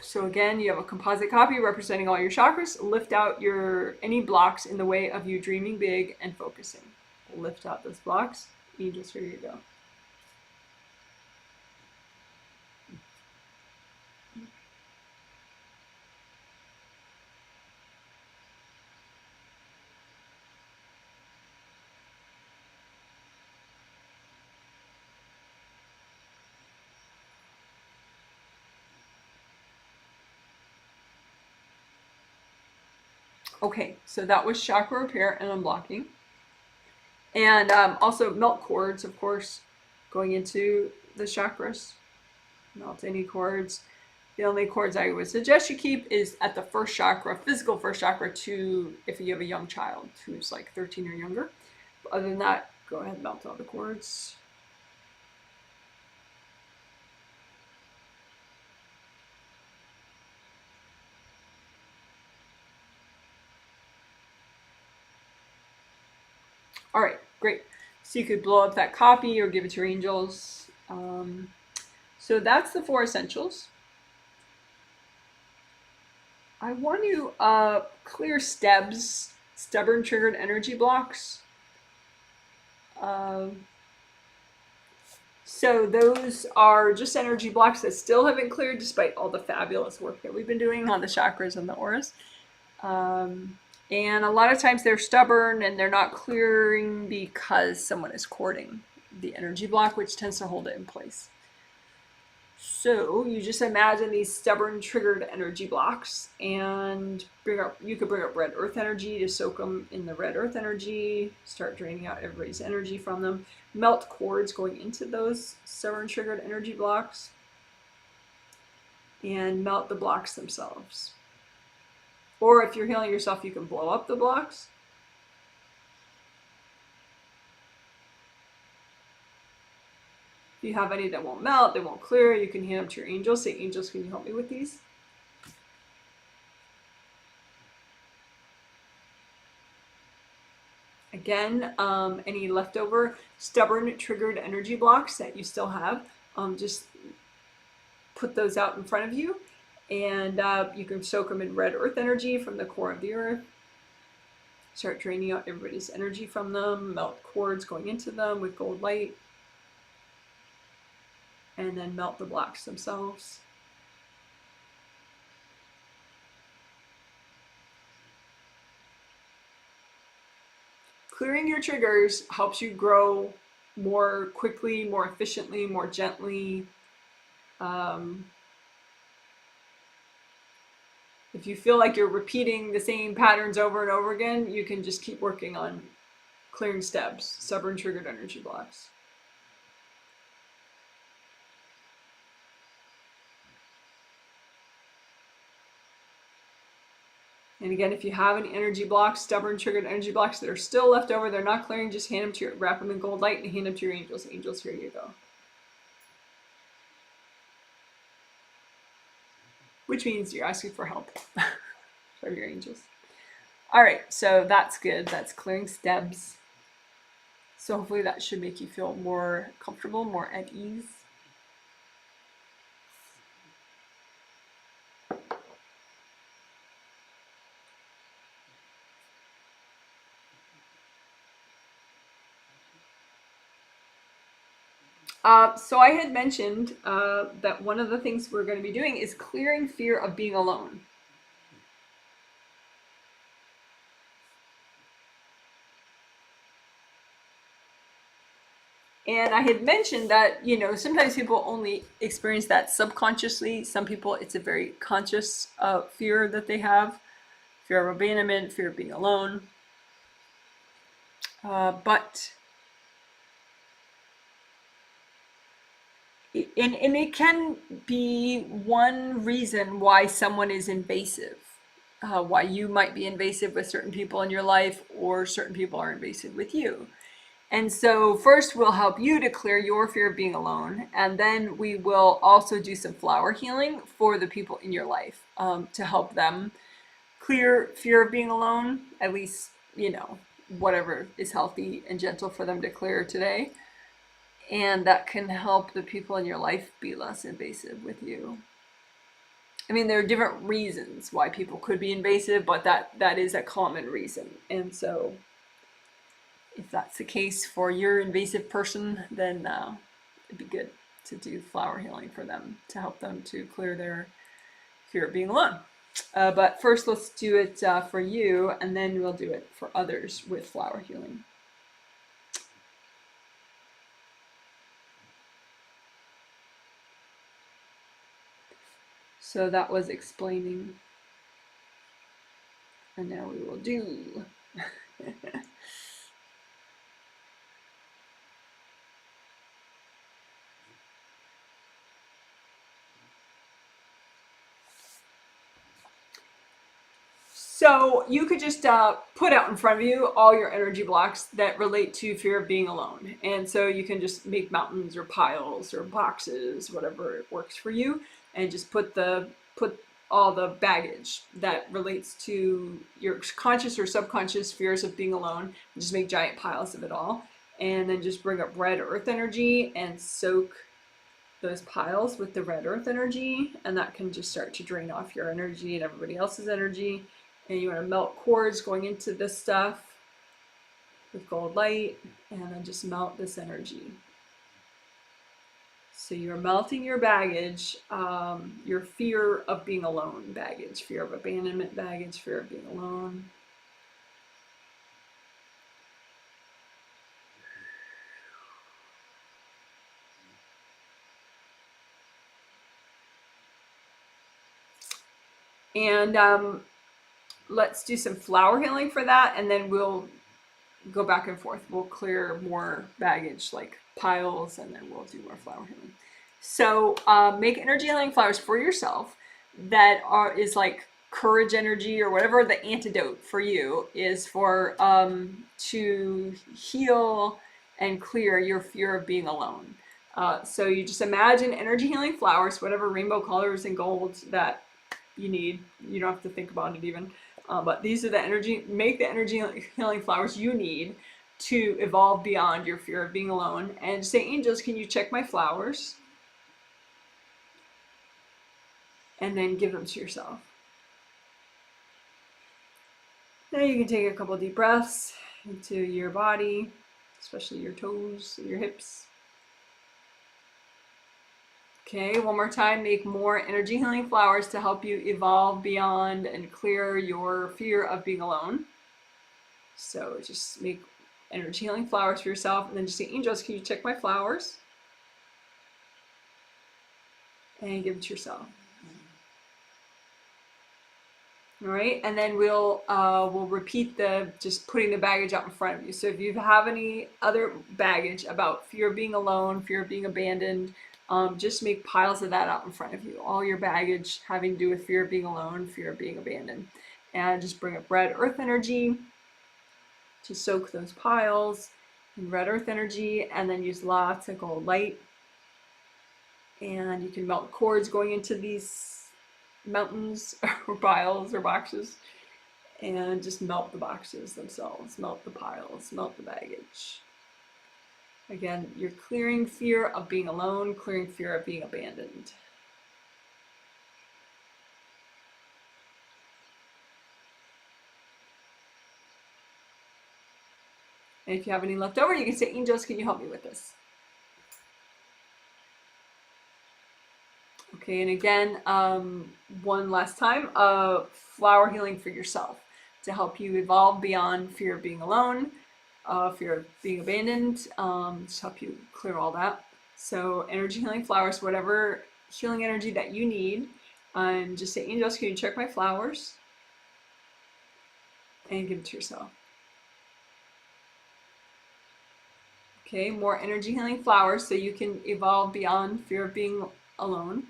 So again, you have a composite copy representing all your chakras. Lift out any blocks in the way of you dreaming big and focusing. Lift out those blocks. Angels, here you go. Okay, so that was chakra repair and unblocking. And also melt cords, of course, going into the chakras. Melt any cords. The only cords I would suggest you keep is at the first chakra, physical first chakra, to if you have a young child who's like 13 or younger. But other than that, go ahead and melt all the cords. All right, great. So you could blow up that copy or give it to your angels. So that's the 4 essentials. I want to clear stubborn triggered energy blocks. So those are just energy blocks that still haven't cleared despite all the fabulous work that we've been doing on the chakras and the auras. And a lot of times they're stubborn and they're not clearing because someone is courting the energy block, which tends to hold it in place. So you just imagine these stubborn triggered energy blocks, and you could bring up red earth energy to soak them in the red earth energy, start draining out everybody's energy from them, melt cords going into those stubborn triggered energy blocks, and melt the blocks themselves. Or if you're healing yourself, you can blow up the blocks. If you have any that won't melt, they won't clear, you can hand them to your angels. Say, angels, can you help me with these? Again, any leftover stubborn triggered energy blocks that you still have, just put those out in front of you. And you can soak them in red earth energy from the core of the earth. Start draining out everybody's energy from them, melt cords going into them with gold light. And then melt the blocks themselves. Clearing your triggers helps you grow more quickly, more efficiently, more gently. if you feel like you're repeating the same patterns over and over again, you can just keep working on clearing stubs, stubborn triggered energy blocks. And again, if you have any energy blocks, stubborn triggered energy blocks that are still left over, they're not clearing, just hand them to wrap them in gold light and hand them to your angels. Angels, here you go. Which means you're asking for help from your angels. All right, so that's good. That's clearing stubs. So hopefully that should make you feel more comfortable, more at ease. So I had mentioned that one of the things we're going to be doing is clearing fear of being alone. And I had mentioned that, you know, sometimes people only experience that subconsciously. Some people, it's a very conscious fear that they have. Fear of abandonment, fear of being alone. But it can be one reason why someone is invasive. Why you might be invasive with certain people in your life, or certain people are invasive with you. And so first we'll help you to clear your fear of being alone, and then we will also do some flower healing for the people in your life to help them clear fear of being alone, at least, you know, whatever is healthy and gentle for them to clear today. And that can help the people in your life be less invasive with you. I mean, there are different reasons why people could be invasive, but that is a common reason. And so if that's the case for your invasive person, then it'd be good to do flower healing for them to help them to clear their fear of being alone. But first, let's do it for you, and then we'll do it for others with flower healing. So that was explaining. And now we will do. So you could just put out in front of you all your energy blocks that relate to fear of being alone. And so you can just make mountains or piles or boxes, whatever works for you, and just put all the baggage that relates to your conscious or subconscious fears of being alone, and just make giant piles of it all. And then just bring up red earth energy and soak those piles with the red earth energy, and that can just start to drain off your energy and everybody else's energy. And you want to melt cords going into this stuff with gold light, and then just melt this energy. So you're melting your baggage, your fear of being alone baggage, fear of abandonment baggage, fear of being alone. And let's do some flower healing for that, and then we'll go back and forth. We'll clear more baggage, like piles, and then we'll do more flower healing. So make energy healing flowers for yourself that is like courage energy, or whatever the antidote for you is for to heal and clear your fear of being alone. So you just imagine energy healing flowers, whatever rainbow colors and golds that you need. You don't have to think about it even. But these are the energy, make the energy healing flowers you need to evolve beyond your fear of being alone. And say, angels, can you check my flowers? And then give them to yourself. Now you can take a couple deep breaths into your body, especially your toes, your hips. Okay, one more time, make more energy healing flowers to help you evolve beyond and clear your fear of being alone. So just make energy healing flowers for yourself, and then just say, angels, can you check my flowers? And give it to yourself. All right, and then we'll repeat just putting the baggage out in front of you. So if you have any other baggage about fear of being alone, fear of being abandoned, just make piles of that out in front of you. All your baggage having to do with fear of being alone, fear of being abandoned, and just bring up red earth energy to soak those piles in red earth energy, and then use lots of gold light. And you can melt cords going into these mountains or piles or boxes, and just melt the boxes themselves, melt the piles, melt the baggage. Again, you're clearing fear of being alone, clearing fear of being abandoned. And if you have any left over, you can say, angels, can you help me with this? Okay, and again, one last time, flower healing for yourself to help you evolve beyond fear of being alone, fear of being abandoned, to help you clear all that. So energy healing flowers, whatever healing energy that you need, and just say, angels, can you check my flowers? And give it to yourself. Okay, more energy healing flowers so you can evolve beyond fear of being alone,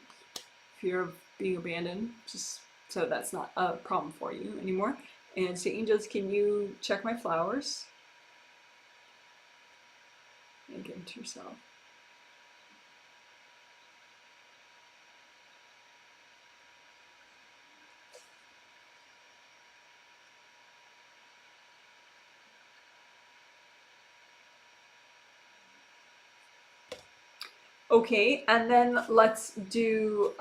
fear of being abandoned, just so that's not a problem for you anymore. And say, angels, can you check my flowers? And give them to yourself. Okay, and then let's do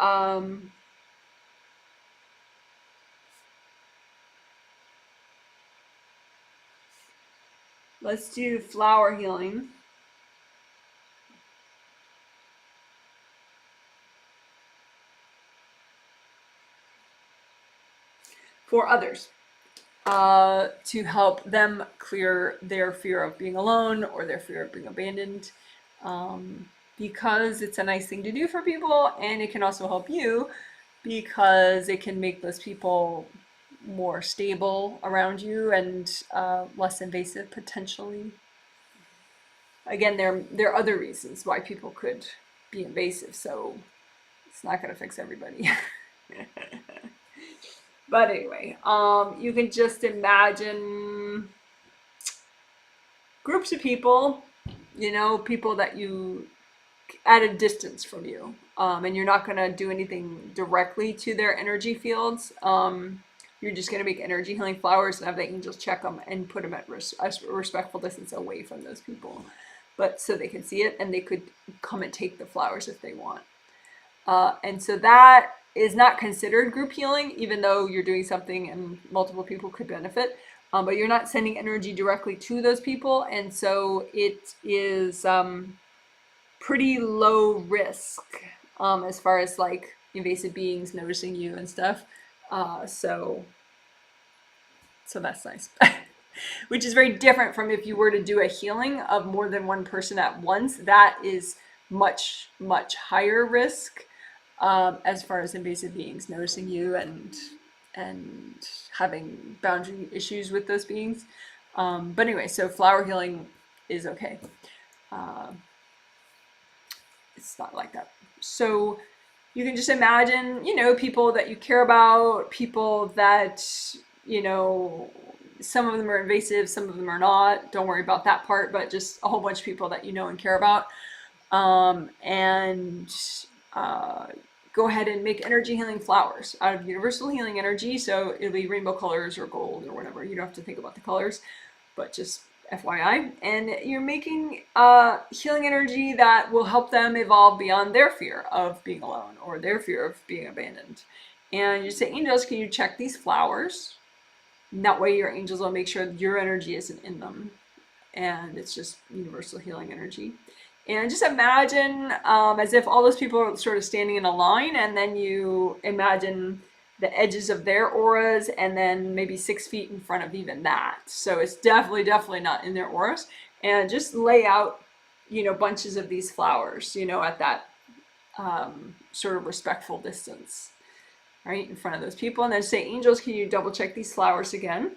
flower healing. For others, to help them clear their fear of being alone or their fear of being abandoned, because it's a nice thing to do for people, and it can also help you because it can make those people more stable around you and less invasive potentially. Again, there are other reasons why people could be invasive, so it's not going to fix everybody. But anyway, you can just imagine groups of people, people that you at a distance from you, and you're not going to do anything directly to their energy fields. You're just going to make energy healing flowers and have the angels check them and put them at a respectful distance away from those people, but so they can see it and they could come and take the flowers if they want. And so that is not considered group healing, even though you're doing something and multiple people could benefit. But you're not sending energy directly to those people, and so it is pretty low risk as far as like invasive beings noticing you and stuff. So that's nice. Which is very different from if you were to do a healing of more than one person at once. That is much, much higher risk as far as invasive beings noticing you and having boundary issues with those beings. But anyway, so flower healing is okay. It's not like that. So you can just imagine, people that you care about, people that, some of them are invasive, some of them are not. Don't worry about that part, but just a whole bunch of people that you know and care about. And go ahead and make energy healing flowers out of universal healing energy. So it'll be rainbow colors or gold or whatever. You don't have to think about the colors, but just FYI. And you're making healing energy that will help them evolve beyond their fear of being alone or their fear of being abandoned. And you say, angels, can you check these flowers? And that way your angels will make sure that your energy isn't in them. And it's just universal healing energy. And just imagine as if all those people are sort of standing in a line, and then you imagine the edges of their auras, and then maybe 6 feet in front of even that. So it's definitely not in their auras. And just lay out, bunches of these flowers, at that sort of respectful distance. right, in front of those people. And then say, angels, can you double check these flowers again?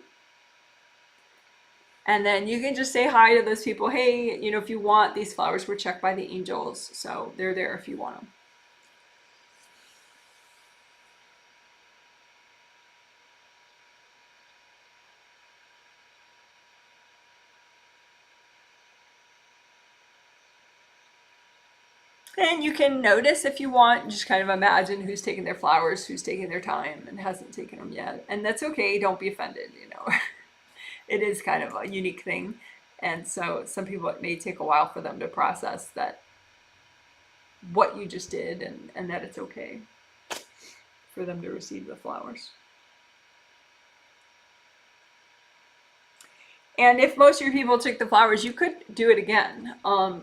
And then you can just say hi to those people. Hey, you know, if you want, these flowers were checked by the angels, so they're there if you want them. And you can notice if you want, just kind of imagine who's taking their flowers, who's taking their time and hasn't taken them yet. And that's okay, don't be offended, you know. It is kind of a unique thing. And so some people, it may take a while for them to process that what you just did, and that it's okay for them to receive the flowers. And if most of your people took the flowers, you could do it again.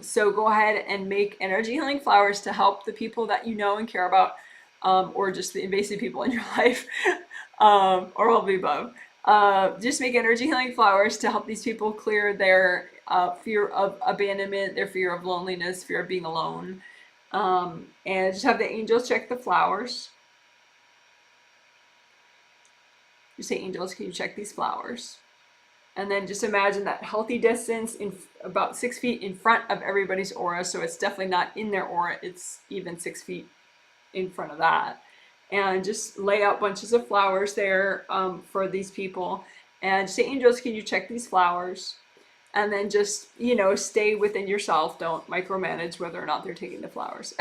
So go ahead and make energy healing flowers to help the people that you know and care about, or just the invasive people in your life, or all of the above. Just make energy healing flowers to help these people clear their fear of abandonment, their fear of loneliness, fear of being alone. And just have the angels check the flowers. You say, angels, can you check these flowers? And then just imagine that healthy distance in about 6 feet in front of everybody's aura. So it's definitely not in their aura. It's even 6 feet in front of that. And just lay out bunches of flowers there for these people. And say, angels, can you check these flowers? And then just, you know, stay within yourself. Don't micromanage whether or not they're taking the flowers.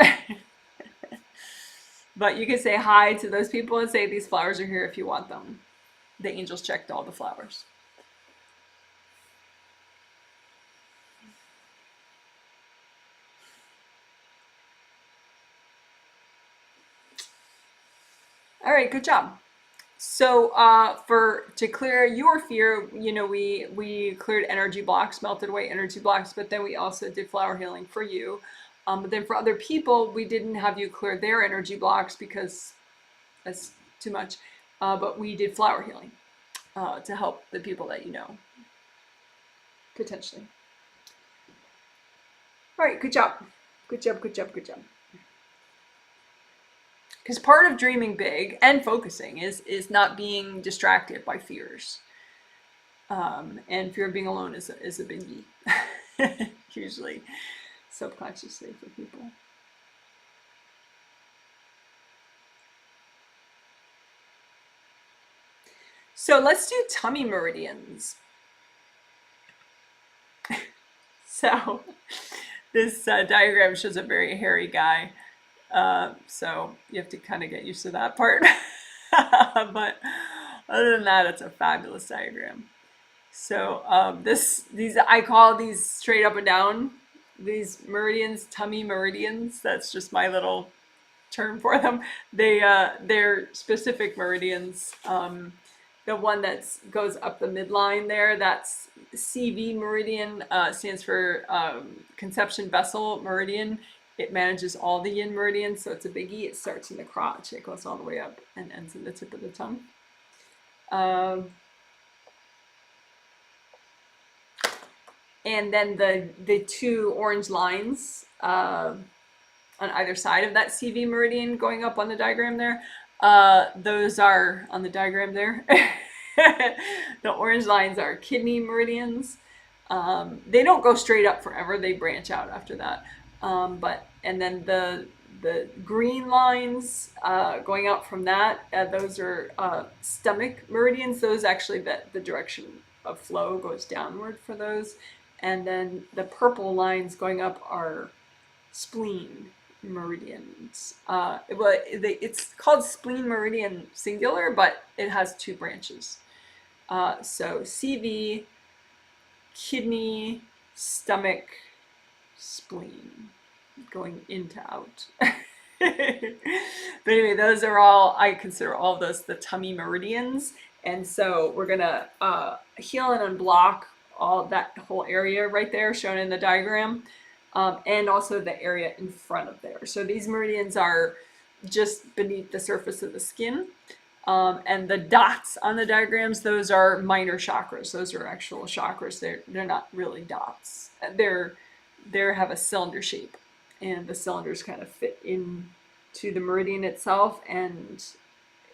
But you can say hi to those people and say, these flowers are here if you want them. The angels checked all the flowers. All right, good job. So to clear your fear, you know, we cleared energy blocks, melted away energy blocks, but then we also did flower healing for you. But then for other people, we didn't have you clear their energy blocks because that's too much. But we did flower healing to help the people that you know, potentially. All right, good job. Good job, good job, good job. Because part of dreaming big and focusing is not being distracted by fears. And fear of being alone is a biggie, usually subconsciously for people. So let's do tummy meridians. So this diagram shows a very hairy guy. So you have to kind of get used to that part. But other than that, it's a fabulous diagram. So these I call these straight up and down, these meridians, tummy meridians. That's just my little term for them. They're specific meridians. The one that goes up the midline there, that's CV meridian, stands for conception vessel meridian. It manages all the yin meridians, so it's a biggie. It starts in the crotch, it goes all the way up and ends in the tip of the tongue. And then the two orange lines on either side of that CV meridian going up on the diagram there, those are on the diagram there. The orange lines are kidney meridians. They don't go straight up forever, they branch out after that. And then the green lines going out from that, those are stomach meridians. Those actually, the direction of flow goes downward for those. And then the purple lines going up are spleen meridians. It's called spleen meridian singular, but it has two branches. So CV, kidney, stomach, spleen, going in to out. But anyway, those are all, I consider all of those the tummy meridians. And so we're gonna heal and unblock all that whole area right there shown in the diagram, and also the area in front of there. So these meridians are just beneath the surface of the skin. And the dots on the diagrams, those are minor chakras. Those are actual chakras. They're not really dots. They have a cylinder shape, and the cylinders kind of fit into the meridian itself, and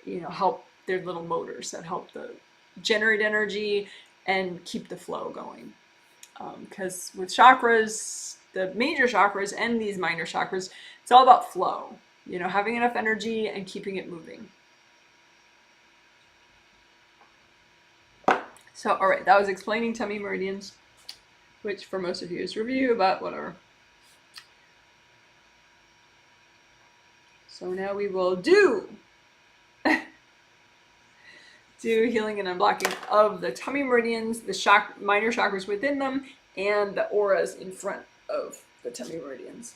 you know, help, they're little motors that help the generate energy and keep the flow going. Because with chakras, the major chakras and these minor chakras, it's all about flow, you know, having enough energy and keeping it moving. So, all right, that was explaining tummy meridians, which for most of you is review, but whatever. So now we will do healing and unblocking of the tummy meridians, the minor chakras within them, and the auras in front of the tummy meridians.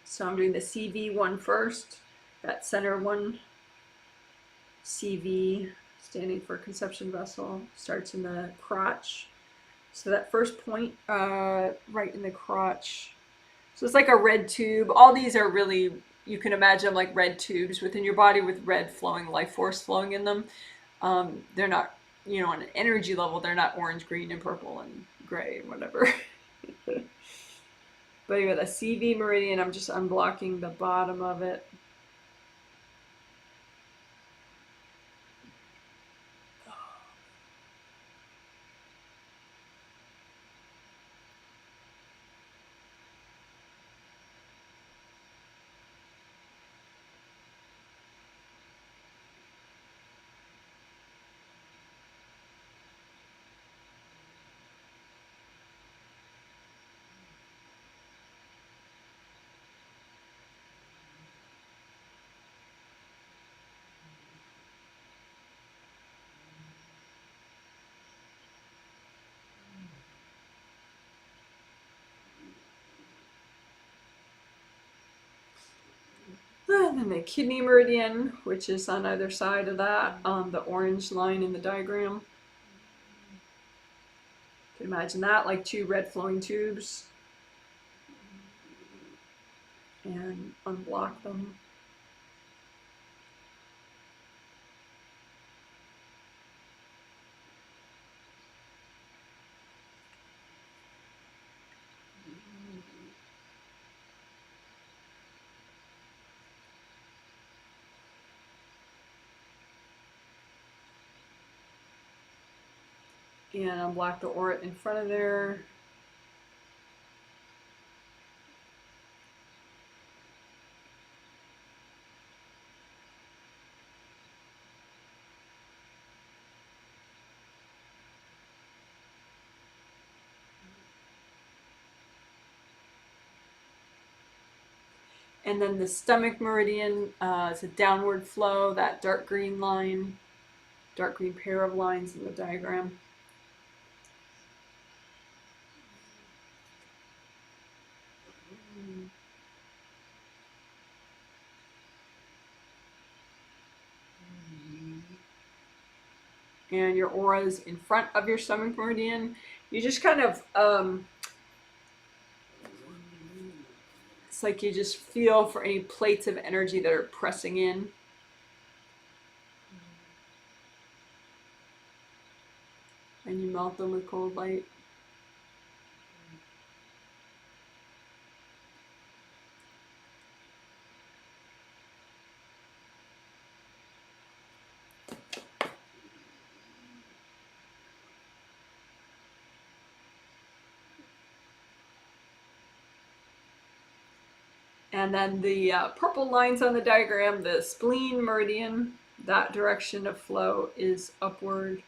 So I'm doing the CV one first, that center one. CV, standing for conception vessel, starts in the crotch. So that first point, right in the crotch. So it's like a red tube. All these are really, you can imagine them like red tubes within your body with red flowing life force flowing in them. They're not, you know, on an energy level, they're not orange, green, and purple and gray and whatever. But anyway, the CV meridian, I'm just unblocking the bottom of it. And then the kidney meridian, which is on either side of that, the orange line in the diagram. You can imagine that like two red flowing tubes. And unblock them. And unblock the aura in front of there. And then the stomach meridian is a downward flow, that dark green line, dark green pair of lines in the diagram. And your aura is in front of your stomach meridian. You just kind of, it's like you just feel for any plates of energy that are pressing in. And you melt them with cold light. And then the purple lines on the diagram, the spleen meridian, that direction of flow is upward.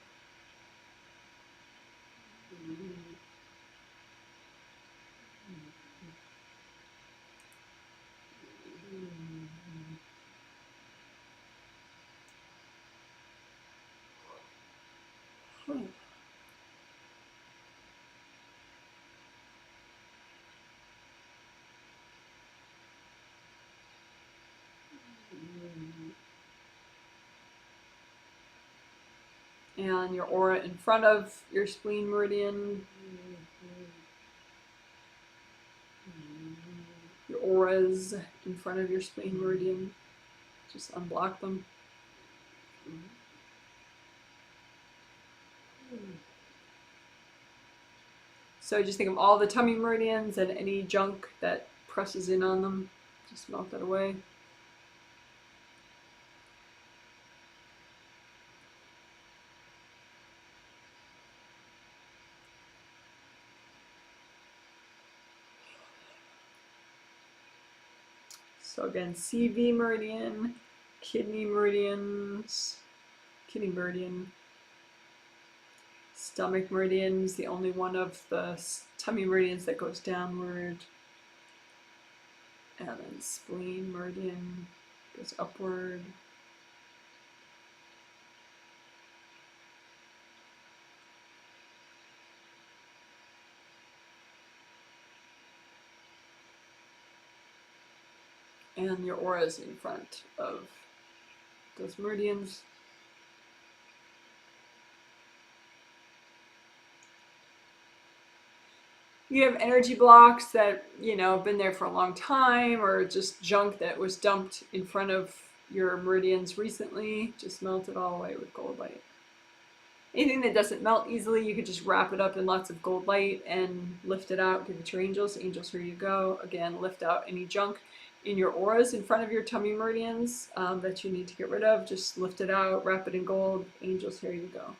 And your aura in front of your spleen meridian. Your auras in front of your spleen meridian. Just unblock them. So just think of all the tummy meridians and any junk that presses in on them. Just melt that away. So again, CV meridian, kidney meridians, kidney meridian, stomach meridian is the only one of the tummy meridians that goes downward. And then spleen meridian goes upward. And your aura is in front of those meridians. You have energy blocks that, you know, have been there for a long time, or just junk that was dumped in front of your meridians recently. Just melt it all away with gold light. Anything that doesn't melt easily, you could just wrap it up in lots of gold light and lift it out. Give it to your angels. Angels, here you go. Again, lift out any junk in your auras in front of your tummy meridians that you need to get rid of. Just lift it out, wrap it in gold. Angels, here you go.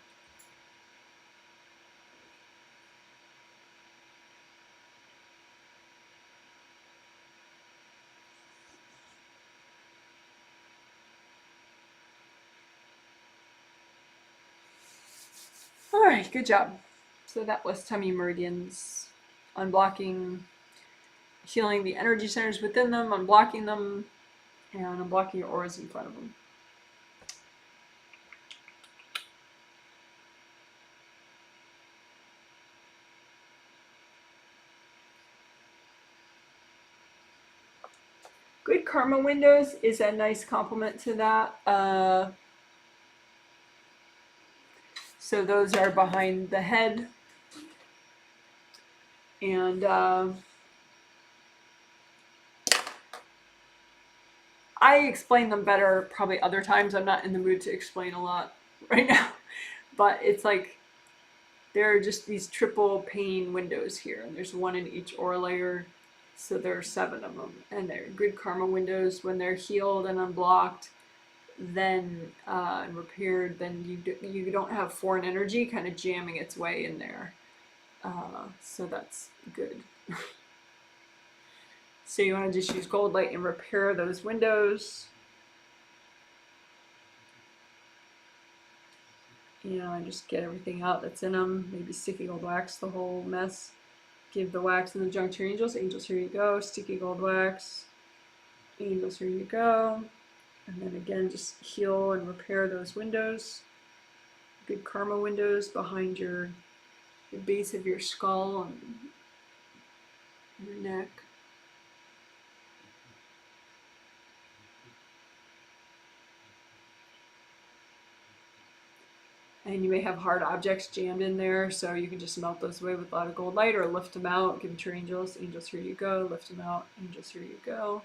All right, good job. So that was tummy meridians, unblocking, healing the energy centers within them, unblocking them, and unblocking your auras in front of them. Good karma windows is a nice complement to that. So those are behind the head. And I explain them better probably other times. I'm not in the mood to explain a lot right now. But it's like there are just these triple pane windows here. And there's one in each aura layer. So there are 7 of them. And they're good karma windows. When they're healed and unblocked, then and repaired, then you don't have foreign energy kind of jamming its way in there. So that's good. So you want to just use gold light and repair those windows. You know, and just get everything out that's in them. Maybe sticky gold wax the whole mess. Give the wax and the junk to your angels. Angels, here you go. Sticky gold wax. Angels, here you go. And then again, just heal and repair those windows. Good karma windows behind the base of your skull and your neck. And you may have hard objects jammed in there, so you can just melt those away with a lot of gold light or lift them out. Give them to your angels. Angels, here you go. Lift them out. Angels, here you go.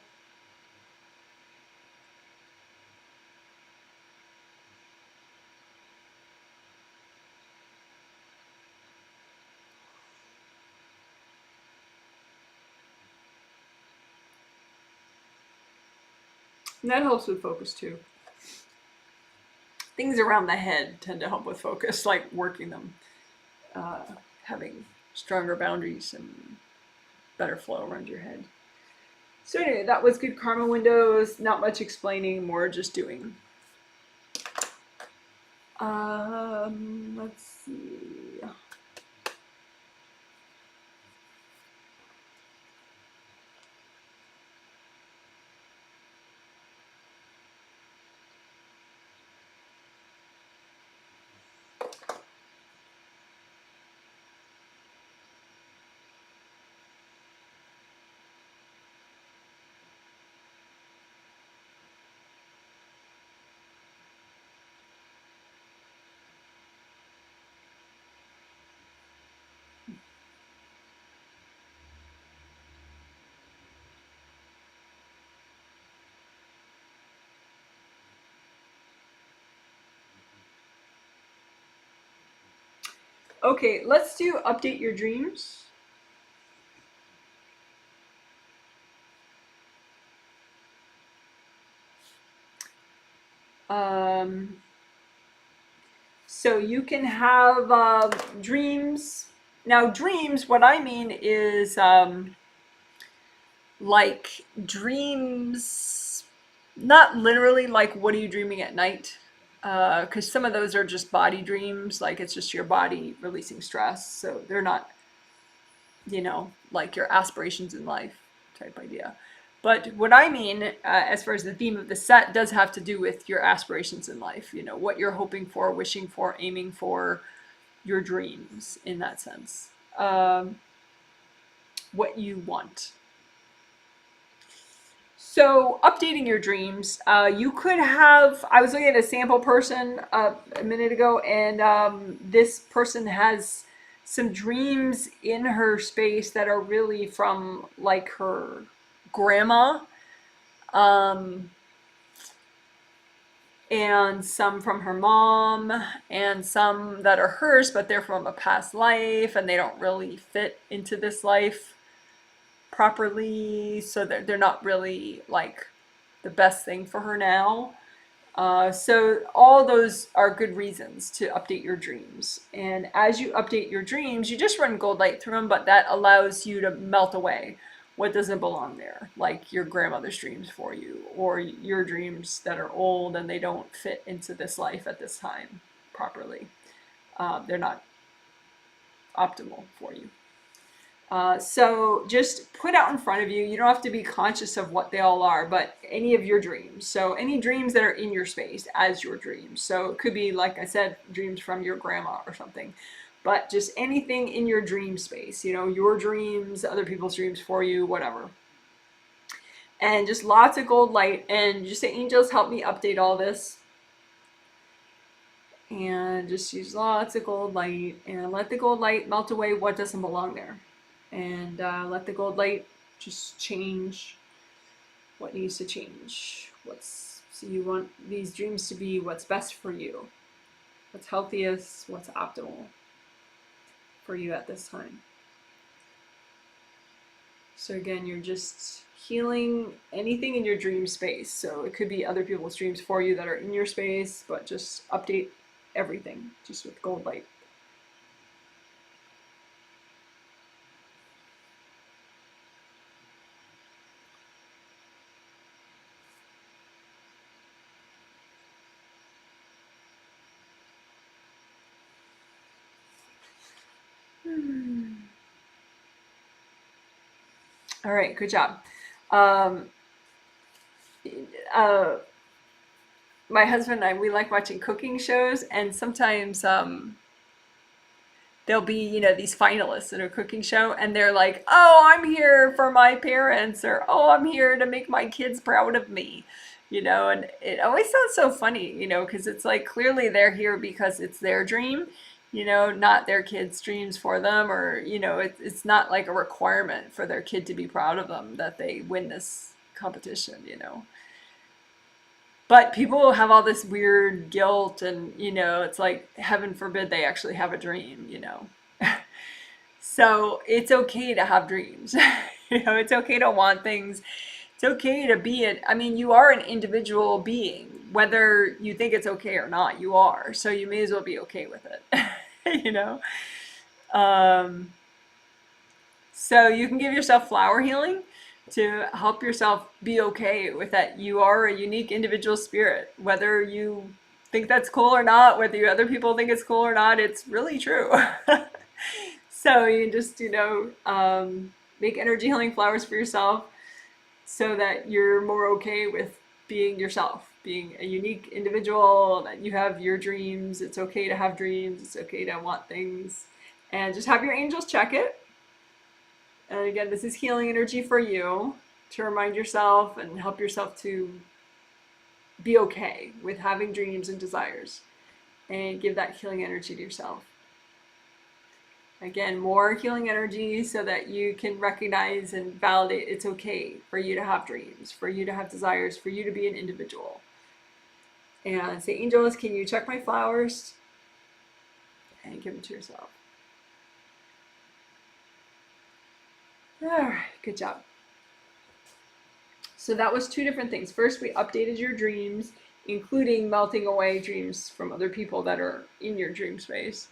And that helps with focus too. Things around the head tend to help with focus, like working them, having stronger boundaries and better flow around your head. So anyway, that was good karma windows. Not much explaining, more just doing. Let's see. Okay, let's do update your dreams. So you can have dreams. Now, dreams, what I mean is like dreams, not literally like what are you dreaming at night? Because some of those are just body dreams, like it's just your body releasing stress. So they're not, like your aspirations in life type idea. But what I mean, as far as the theme of the set, does have to do with your aspirations in life, what you're hoping for, wishing for, aiming for, your dreams in that sense. What you want. So, updating your dreams, you could have. I was looking at a sample person a minute ago, and this person has some dreams in her space that are really from like her grandma, um, and some from her mom, and some that are hers, but they're from a past life and they don't really fit into this life properly, so they're not really like the best thing for her now. So all those are good reasons to update your dreams. And as you update your dreams, you just run gold light through them, but that allows you to melt away what doesn't belong there, like your grandmother's dreams for you, or your dreams that are old and they don't fit into this life at this time properly. They're not optimal for you. So just put out in front of you. You don't have to be conscious of what they all are, but any of your dreams. So any dreams that are in your space as your dreams. So it could be, like I said, dreams from your grandma or something. But just anything in your dream space, your dreams, other people's dreams for you, whatever. And just lots of gold light. And just say, angels, help me update all this. And just use lots of gold light and let the gold light melt away what doesn't belong there. And let the gold light just change what needs to change. So you want these dreams to be what's best for you, what's healthiest, what's optimal for you at this time. So again, you're just healing anything in your dream space. So it could be other people's dreams for you that are in your space, but just update everything just with gold light. All right, good job. Um, uh, my husband and I, we like watching cooking shows, and sometimes there'll be, these finalists in a cooking show, and they're like, oh, I'm here for my parents, or oh, I'm here to make my kids proud of me, and it always sounds so funny, because it's like clearly they're here because it's their dream, not their kids' dreams for them, or, it's not like a requirement for their kid to be proud of them that they win this competition. But people have all this weird guilt, and it's like heaven forbid they actually have a dream. So it's okay to have dreams. It's okay to want things. It's okay to be it. I mean, you are an individual being, whether you think it's okay or not. You are, so you may as well be okay with it. Um, so you can give yourself flower healing to help yourself be okay with that. You are a unique individual spirit, whether you think that's cool or not, whether other people think it's cool or not, it's really true. So you can just, make energy healing flowers for yourself so that you're more okay with being yourself, being a unique individual, that you have your dreams. It's okay to have dreams. It's okay to want things. And just have your angels check it. And again, this is healing energy for you to remind yourself and help yourself to be okay with having dreams and desires, and give that healing energy to yourself. Again, more healing energy so that you can recognize and validate it's okay for you to have dreams, for you to have desires, for you to be an individual. And say, angels, can you check my flowers? And give them to yourself. All right, good job. So that was two different things. First, we updated your dreams including melting away dreams from other people that are in your dream space.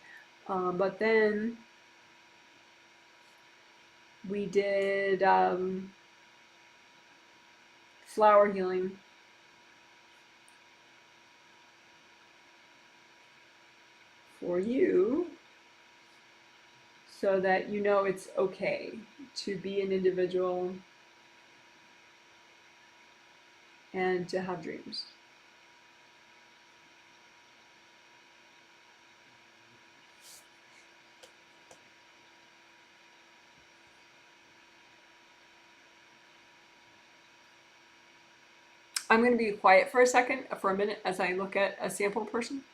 But then we did flower healing. For you, so that you know it's okay to be an individual and to have dreams. I'm going to be quiet for a second, for a minute, as I look at a sample person.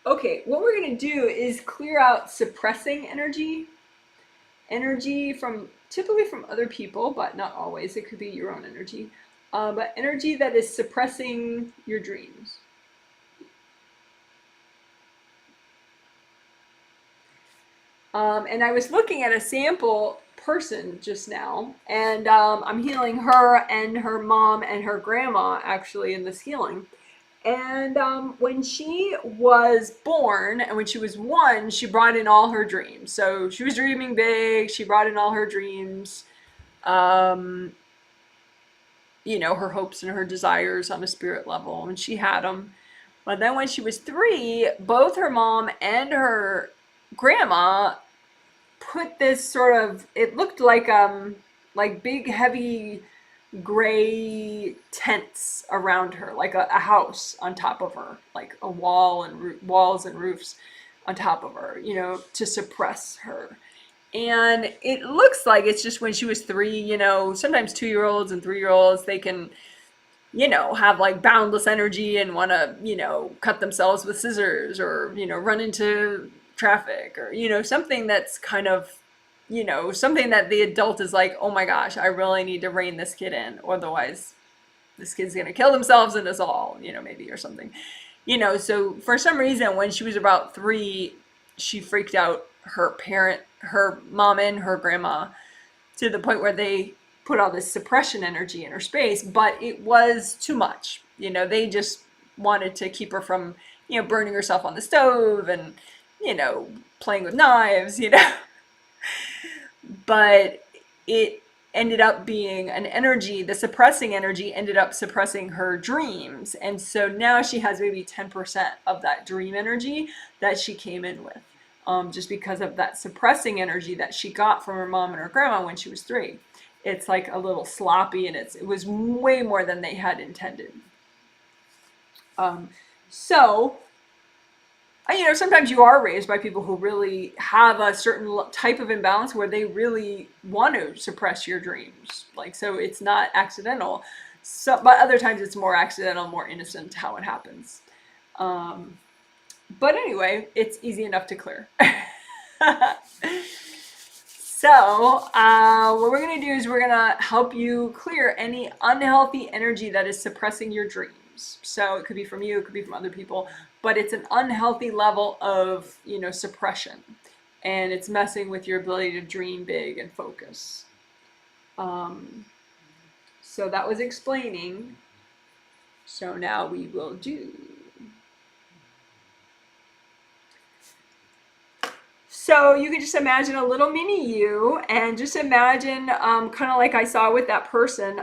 Okay, what we're going to do is clear out suppressing energy. Energy from, typically from other people, but not always. It could be your own energy. But energy that is suppressing your dreams. And I was looking at a sample person just now, and I'm healing her and her mom and her grandma actually in this healing. And when she was born and when she was 1, she brought in all her dreams. So she was dreaming big, she brought in all her dreams, um, her hopes and her desires on a spirit level, and she had them. But then when she was 3, both her mom and her grandma put this sort of, it looked like big heavy gray tents around her, like a house on top of her, like a wall and walls and roofs on top of her, to suppress her. And it looks like it's just when she was 3, sometimes 2-year-olds and 3-year-olds, they can, have like boundless energy and want to, cut themselves with scissors or, run into traffic or, something that's kind of, something that the adult is like, oh my gosh, I really need to rein this kid in. Otherwise, this kid's going to kill themselves and us all, maybe or something. So for some reason, when she was about 3, she freaked out her mom and her grandma to the point where they put all this suppression energy in her space, but it was too much. They just wanted to keep her from, burning herself on the stove and, playing with knives, But it ended up being an energy, the suppressing energy ended up suppressing her dreams. And so now she has maybe 10% of that dream energy that she came in with. Just because of that suppressing energy that she got from her mom and her grandma when she was 3. It's like a little sloppy, and it was way more than they had intended. So, sometimes you are raised by people who really have a certain type of imbalance where they really want to suppress your dreams. So it's not accidental. So, but other times it's more accidental, more innocent how it happens. But anyway, it's easy enough to clear. So what we're going to do is we're going to help you clear any unhealthy energy that is suppressing your dreams. So it could be from you, it could be from other people, but it's an unhealthy level of, suppression. and it's messing with your ability to dream big and focus. So that was explaining. So now we will do. So you can just imagine a little mini you, and just imagine, kind of like I saw with that person,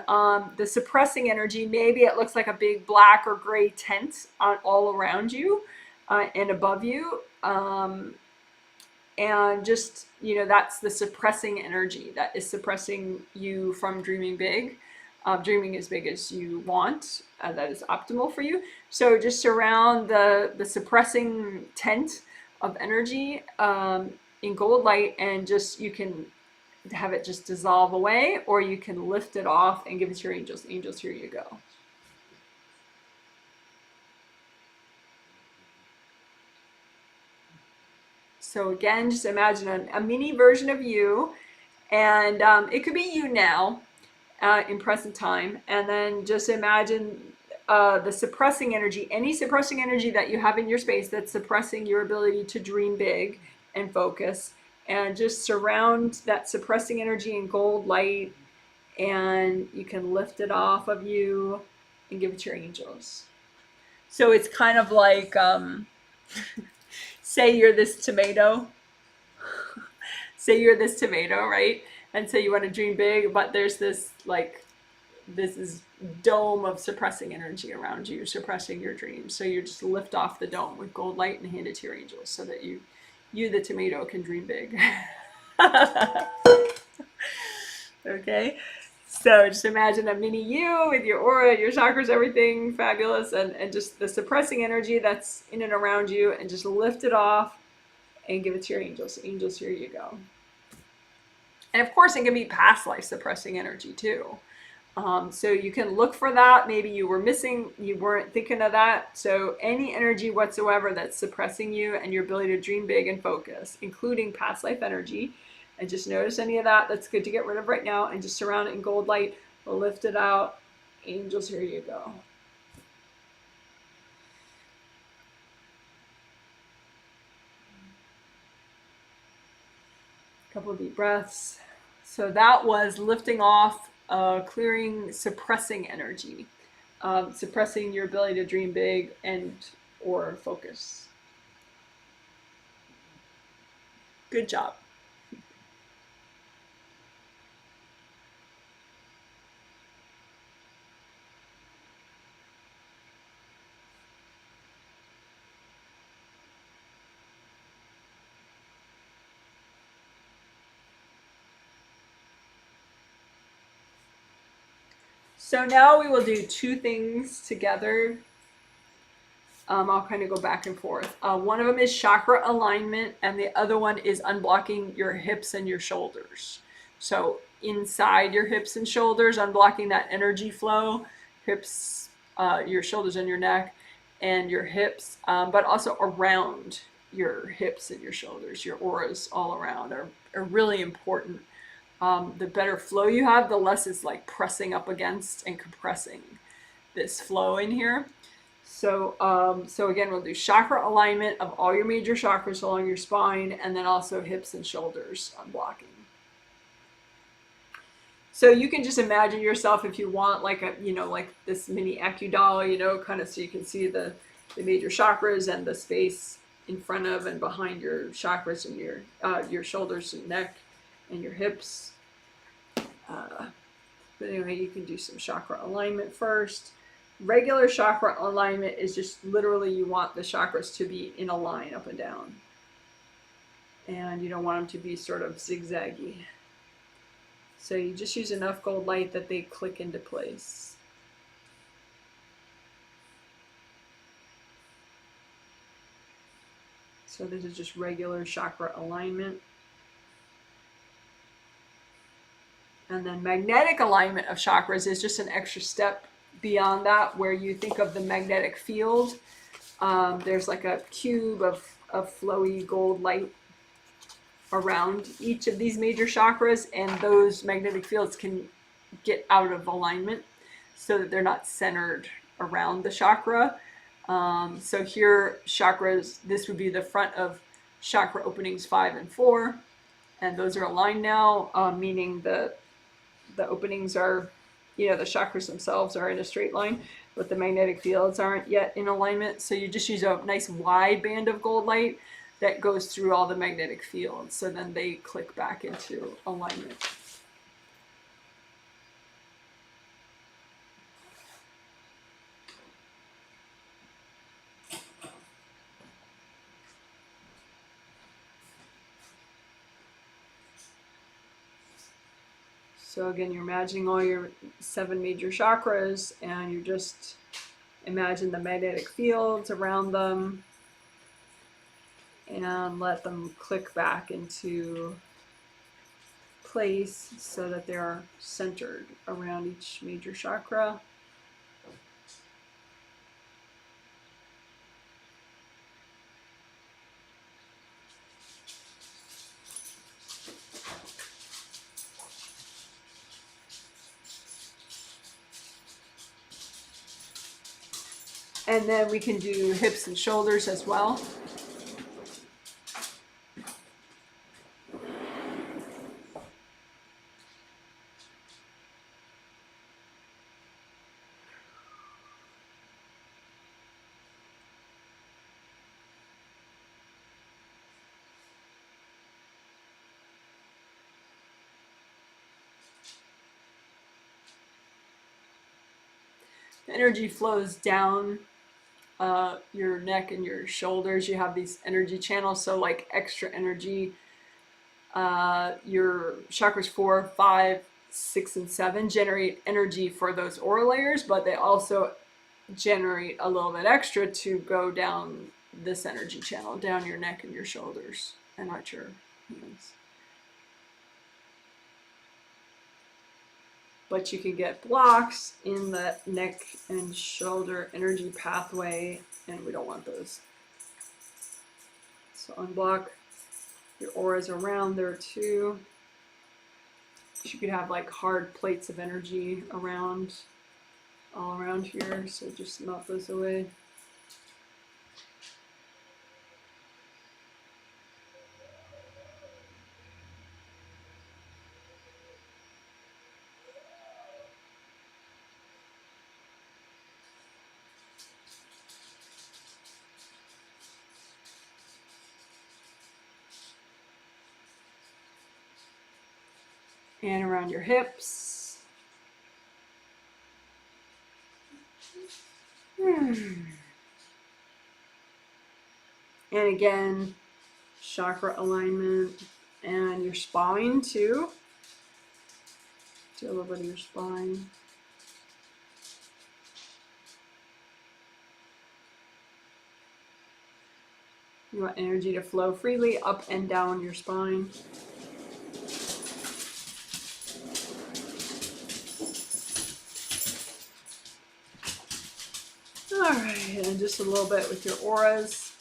the suppressing energy. Maybe it looks like a big black or gray tent all around you and above you. And just, that's the suppressing energy that is suppressing you from dreaming big, dreaming as big as you want, that is optimal for you. So just surround the suppressing tent of energy in gold light, and just, you can have it just dissolve away, or you can lift it off and give it to your angels. Angels, here you go. So again, just imagine a mini version of you, and it could be you now in present time, and then just imagine the suppressing energy, any suppressing energy that you have in your space that's suppressing your ability to dream big and focus, and just surround that suppressing energy in gold light, and you can lift it off of you and give it to your angels. So it's kind of like, say you're this tomato. Say you're this tomato, right? And so you want to dream big, but there's this is dome of suppressing energy around you, suppressing your dreams. So you just lift off the dome with gold light and hand it to your angels, so that you the tomato, can dream big. Okay, so just imagine a mini you with your aura, your chakras, everything fabulous, and just the suppressing energy that's in and around you, and just lift it off and give it to your angels. Angels, here you go. And of course, it can be past life suppressing energy too. So you can look for that. Maybe you were missing, you weren't thinking of that. So any energy whatsoever that's suppressing you and your ability to dream big and focus, including past life energy, and just notice any of that that's good to get rid of right now, and just surround it in gold light, lift it out. Angels, here you go. Couple of deep breaths. So that was lifting off, clearing, suppressing energy, suppressing your ability to dream big and or focus. Good job. So now we will do two things together. I'll kind of go back and forth. One of them is chakra alignment, and the other one is unblocking your hips and your shoulders. So inside your hips and shoulders, unblocking that energy flow, hips, your shoulders and your neck, and your hips, but also around your hips and your shoulders. Your auras all around are really important. The better flow you have, the less it's like pressing up against and compressing this flow in here. So, so again, we'll do chakra alignment of all your major chakras along your spine, and then also hips and shoulders unblocking. So you can just imagine yourself, if you want, like like this mini AccuDoll, kind of, so you can see the major chakras and the space in front of and behind your chakras, and your shoulders and neck and your hips. But anyway, you can do some chakra alignment first. Regular chakra alignment is just literally, you want the chakras to be in a line up and down, and you don't want them to be sort of zigzaggy. So you just use enough gold light that they click into place. So this is just regular chakra alignment. And then magnetic alignment of chakras is just an extra step beyond that, where you think of the magnetic field. There's like a cube of flowy gold light around each of these major chakras, and those magnetic fields can get out of alignment so that they're not centered around the chakra. So here, chakras, this would be the front of chakra openings 5 and 4, and those are aligned now, meaning the openings are, the chakras themselves are in a straight line, but the magnetic fields aren't yet in alignment. So you just use a nice wide band of gold light that goes through all the magnetic fields, so then they click back into alignment. So again, you're imagining all your 7 major chakras, and you just imagine the magnetic fields around them and let them click back into place so that they're centered around each major chakra. And then we can do hips and shoulders as well. The energy flows down your neck and your shoulders. You have these energy channels, so like extra energy. Your chakras 4, 5, 6, and 7 generate energy for those aura layers, but they also generate a little bit extra to go down this energy channel, down your neck and your shoulders, and not your hands. But you can get blocks in the neck and shoulder energy pathway, and we don't want those. So unblock your auras around there too. You could have like hard plates of energy around, all around here, so just melt those away. And around your hips. And again, chakra alignment and your spine too. Do a little bit of your spine. You want energy to flow freely up and down your spine. Alright, and just a little bit with your auras.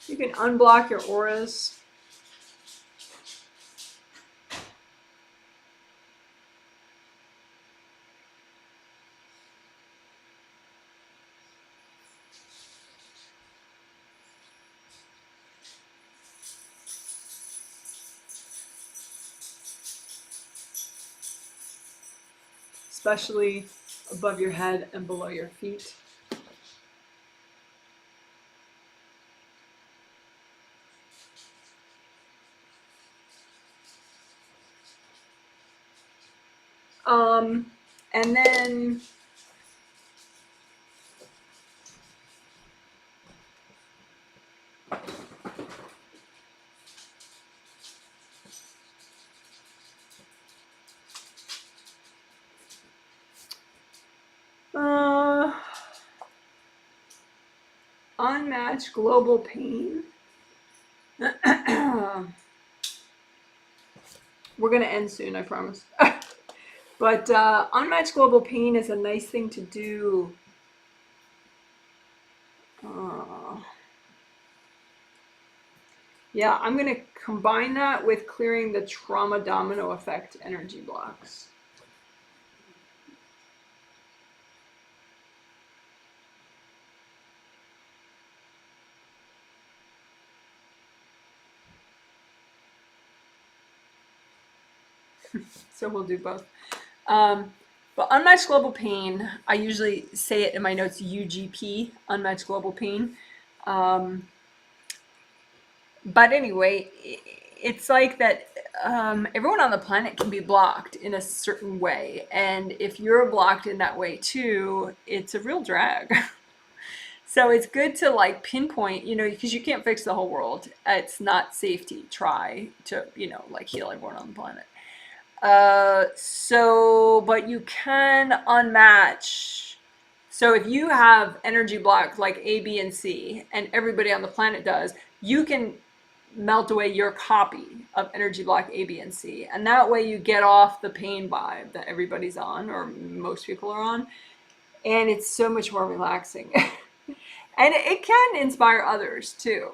You can unblock your auras. Especially above your head and below your feet. And then unmatched global pain. We're going to end soon, I promise. But unmatched global pain is a nice thing to do. Yeah, I'm going to combine that with clearing the trauma domino effect energy blocks. So we'll do both. But unmatched global pain, I usually say it in my notes, UGP, unmatched global pain. But anyway, it's like that everyone on the planet can be blocked in a certain way. And if you're blocked in that way too, it's a real drag. So it's good to like pinpoint, because you can't fix the whole world. It's not safe to try to, like heal everyone on the planet. But you can unmatch. So if you have energy blocks like A, B, and C, and everybody on the planet does, you can melt away your copy of energy block A, B, and C. And that way you get off the pain vibe that everybody's on, or most people are on. And it's so much more relaxing. And it can inspire others too,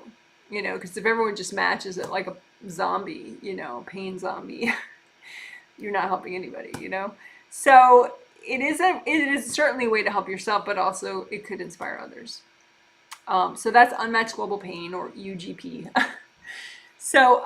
because if everyone just matches it like a zombie, pain zombie, you're not helping anybody. So it is certainly a way to help yourself, but also it could inspire others. So that's unmatched global pain, or UGP. So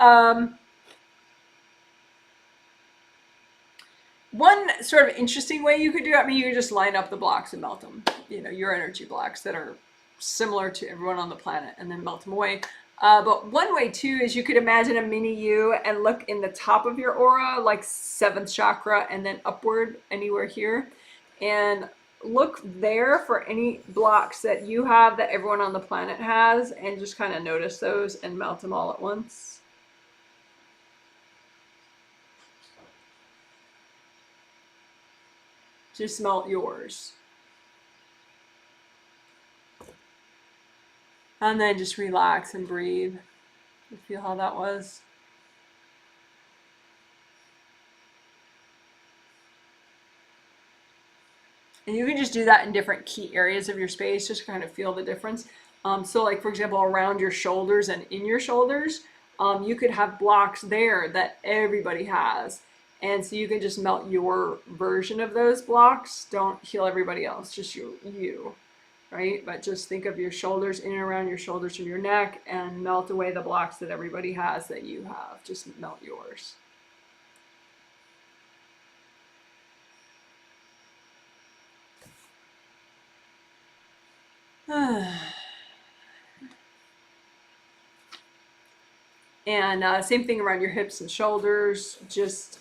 one sort of interesting way you could do it, you could just line up the blocks and melt them, your energy blocks that are similar to everyone on the planet, and then melt them away. But one way too is you could imagine a mini you and look in the top of your aura, like 7th chakra, and then upward anywhere here, and look there for any blocks that you have that everyone on the planet has, and just kind of notice those and melt them all at once. Just melt yours. And then just relax and breathe. You feel how that was? And you can just do that in different key areas of your space, just to kind of feel the difference. So like, for example, around your shoulders and in your shoulders, you could have blocks there that everybody has. And so you can just melt your version of those blocks. Don't heal everybody else, just you. Right? But just think of your shoulders, in and around your shoulders and your neck, and melt away the blocks that everybody has that you have. Just melt yours. And same thing around your hips and shoulders. Just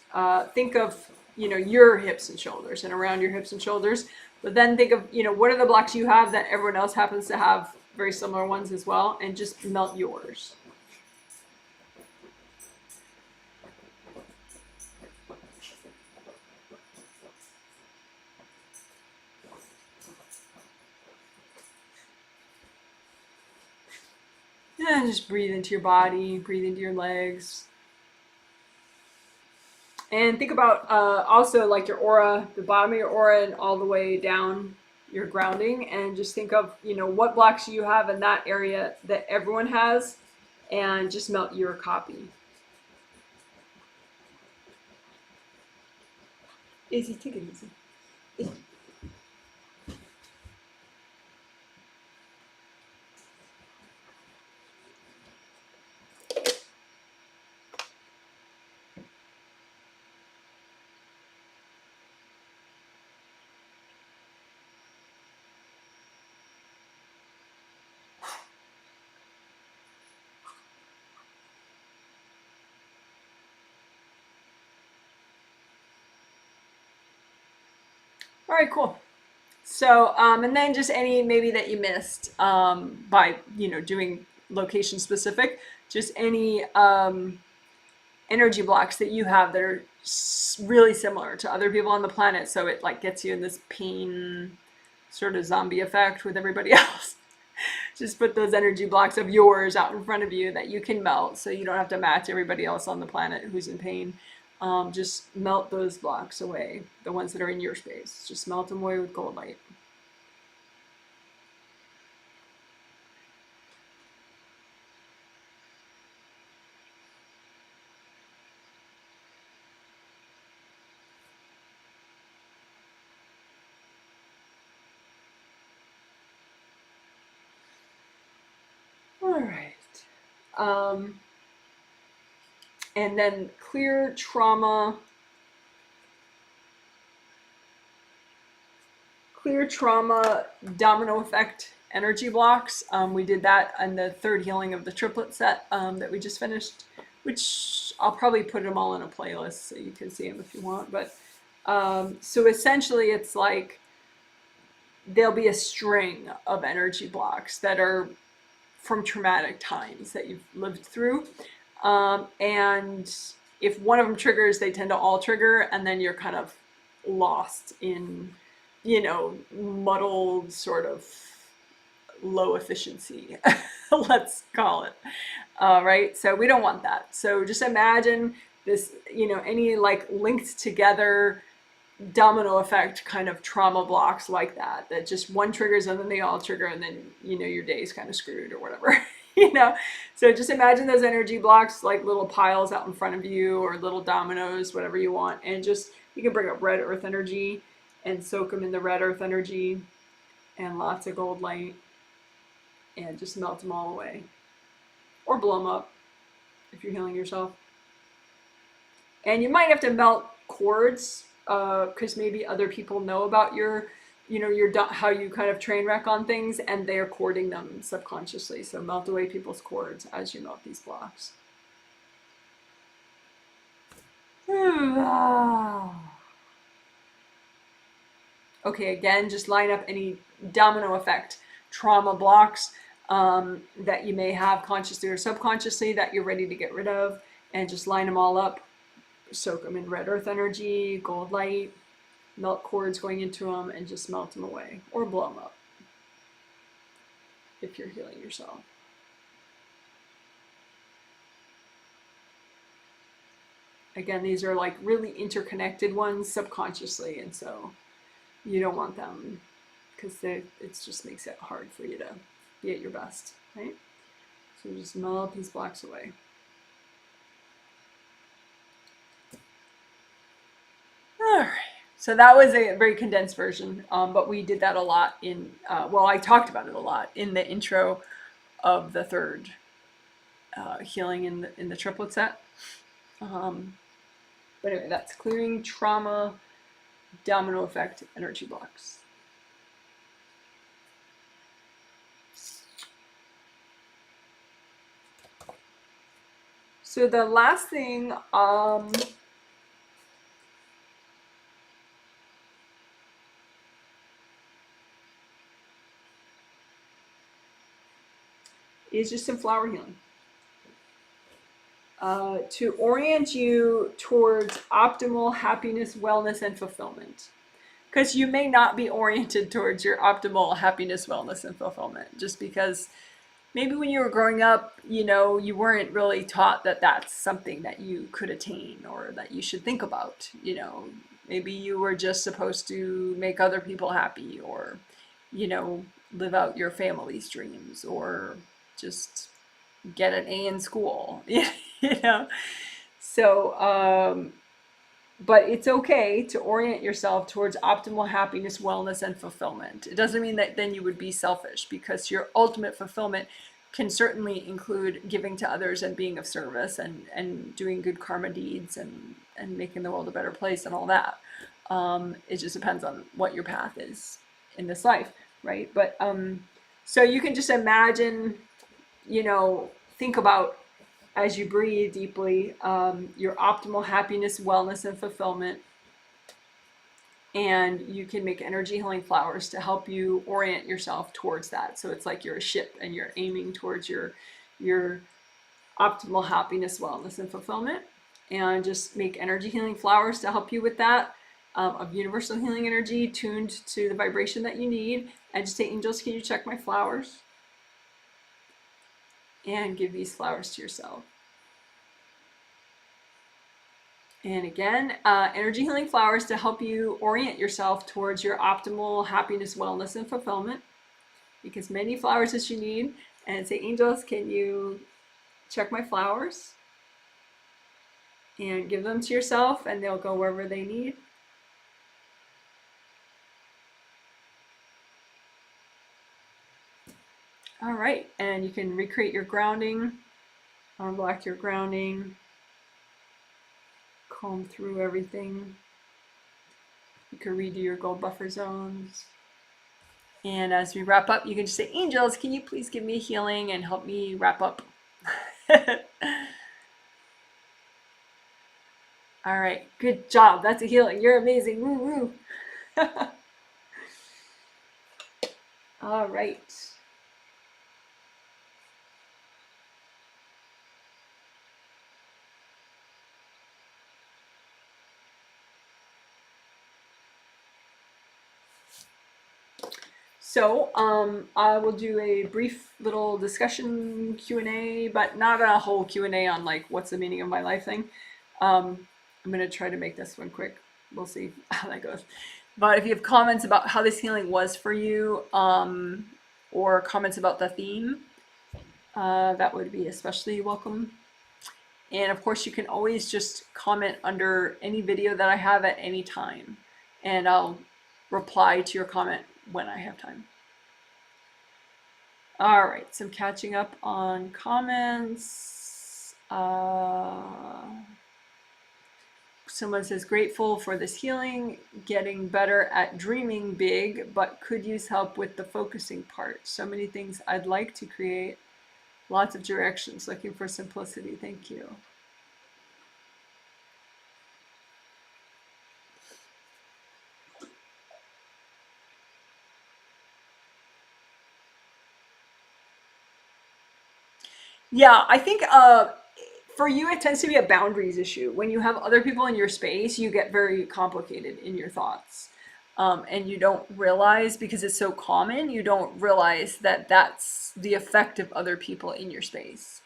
think of, your hips and shoulders and around your hips and shoulders. But then think of, what are the blocks you have that everyone else happens to have very similar ones as well, and just melt yours. And just breathe into your body, breathe into your legs. And think about also like your aura, the bottom of your aura and all the way down your grounding, and just think of, what blocks you have in that area that everyone has, and just melt your copy. Easy, take it easy. All right, cool. So, and then just any maybe that you missed by, doing location specific, just any energy blocks that you have that are really similar to other people on the planet. So it like gets you in this pain sort of zombie effect with everybody else. Just put those energy blocks of yours out in front of you that you can melt, so you don't have to match everybody else on the planet who's in pain. Just melt those blocks away, the ones that are in your space. Just melt them away with gold light. All right. And then clear trauma clear trauma domino effect energy blocks. We did that on the third healing of the triplet set that we just finished, which I'll probably put them all in a playlist so you can see them if you want. But so essentially it's like there'll be a string of energy blocks that are from traumatic times that you've lived through. And if one of them triggers, they tend to all trigger, and then you're kind of lost in, you know, muddled sort of low efficiency, let's call it. Right? So we don't want that. So just imagine this, you know, any like linked together domino effect kind of trauma blocks like that, that just one triggers and then they all trigger, and then, you know, your day's kind of screwed or whatever. You know, so just imagine those energy blocks like little piles out in front of you, or little dominoes, whatever you want. And just, you can bring up red earth energy and soak them in the red earth energy and lots of gold light, and just melt them all away, or blow them up if you're healing yourself. And you might have to melt cords, because maybe other people know about your, you know, your how you kind of train wreck on things, and they're cording them subconsciously. So melt away people's cords as you melt these blocks. Okay, again, just line up any domino effect trauma blocks that you may have consciously or subconsciously that you're ready to get rid of, and just line them all up. Soak them in red earth energy, gold light, melt cords going into them, and just melt them away, or blow them up if you're healing yourself. Again, these are like really interconnected ones subconsciously, and so you don't want them, because it just makes it hard for you to be at your best, right? So just melt these blocks away. All right, so that was a very condensed version, but we did that a lot in, well, I talked about it a lot in the intro of the third healing in the triplet set. But anyway, that's clearing trauma domino effect energy blocks. So the last thing, is just some flower healing. To orient you towards optimal happiness, wellness, and fulfillment. Because you may not be oriented towards your optimal happiness, wellness, and fulfillment, just because maybe when you were growing up, you know, you weren't really taught that that's something that you could attain or that you should think about. You know, maybe you were just supposed to make other people happy, or, you know, live out your family's dreams, or just get an A in school, you know? So, but it's okay to orient yourself towards optimal happiness, wellness, and fulfillment. It doesn't mean that then you would be selfish, because your ultimate fulfillment can certainly include giving to others and being of service, and doing good karma deeds, and making the world a better place and all that. It just depends on what your path is in this life, right? But so you can just imagine, you know, think about, as you breathe deeply, your optimal happiness, wellness, and fulfillment. And you can make energy healing flowers to help you orient yourself towards that. So it's like you're a ship and you're aiming towards your optimal happiness, wellness, and fulfillment. And just make energy healing flowers to help you with that, of universal healing energy tuned to the vibration that you need. And just say, angels, can you check my flowers? And give these flowers to yourself. And again, energy healing flowers to help you orient yourself towards your optimal happiness, wellness, and fulfillment. Make as many flowers as you need, and say, angels, can you check my flowers? And give them to yourself, and they'll go wherever they need. All right, and you can recreate your grounding, unblock your grounding, comb through everything. You can redo your gold buffer zones. And as we wrap up, you can just say, angels, can you please give me a healing and help me wrap up? All right, good job. That's a healing. You're amazing. Woo woo. All right. So I will do a brief little discussion Q&A, but not a whole Q&A on like what's the meaning of my life thing. I'm going to try to make this one quick. We'll see how that goes. But if you have comments about how this healing was for you, or comments about the theme, that would be especially welcome. And of course, you can always just comment under any video that I have at any time, and I'll reply to your comment when I have time. All right, some catching up on comments. Someone says, grateful for this healing, getting better at dreaming big, but could use help with the focusing part. So many things I'd like to create, lots of directions, looking for simplicity. Thank you. Yeah, I think for you, it tends to be a boundaries issue. When you have other people in your space, you get very complicated in your thoughts. And you don't realize, because it's so common, you don't realize that that's the effect of other people in your space.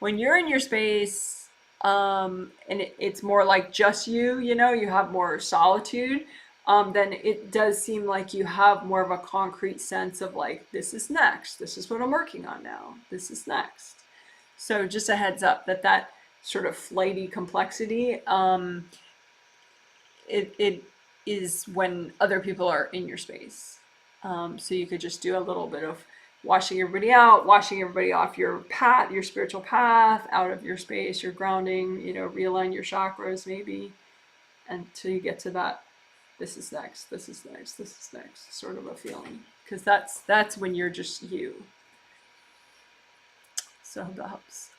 When you're in your space, and it's more like just you, you have more solitude, then it does seem like you have more of a concrete sense of like, this is next. This is what I'm working on now. This is next. So just a heads up that sort of flighty complexity, it is when other people are in your space. So you could just do a little bit of washing everybody out, washing everybody off your path, your spiritual path, out of your space, your grounding, realign your chakras maybe, until you get to that, this is next, this is next, this is next, sort of a feeling. Because that's when you're just you. So I hope that helps.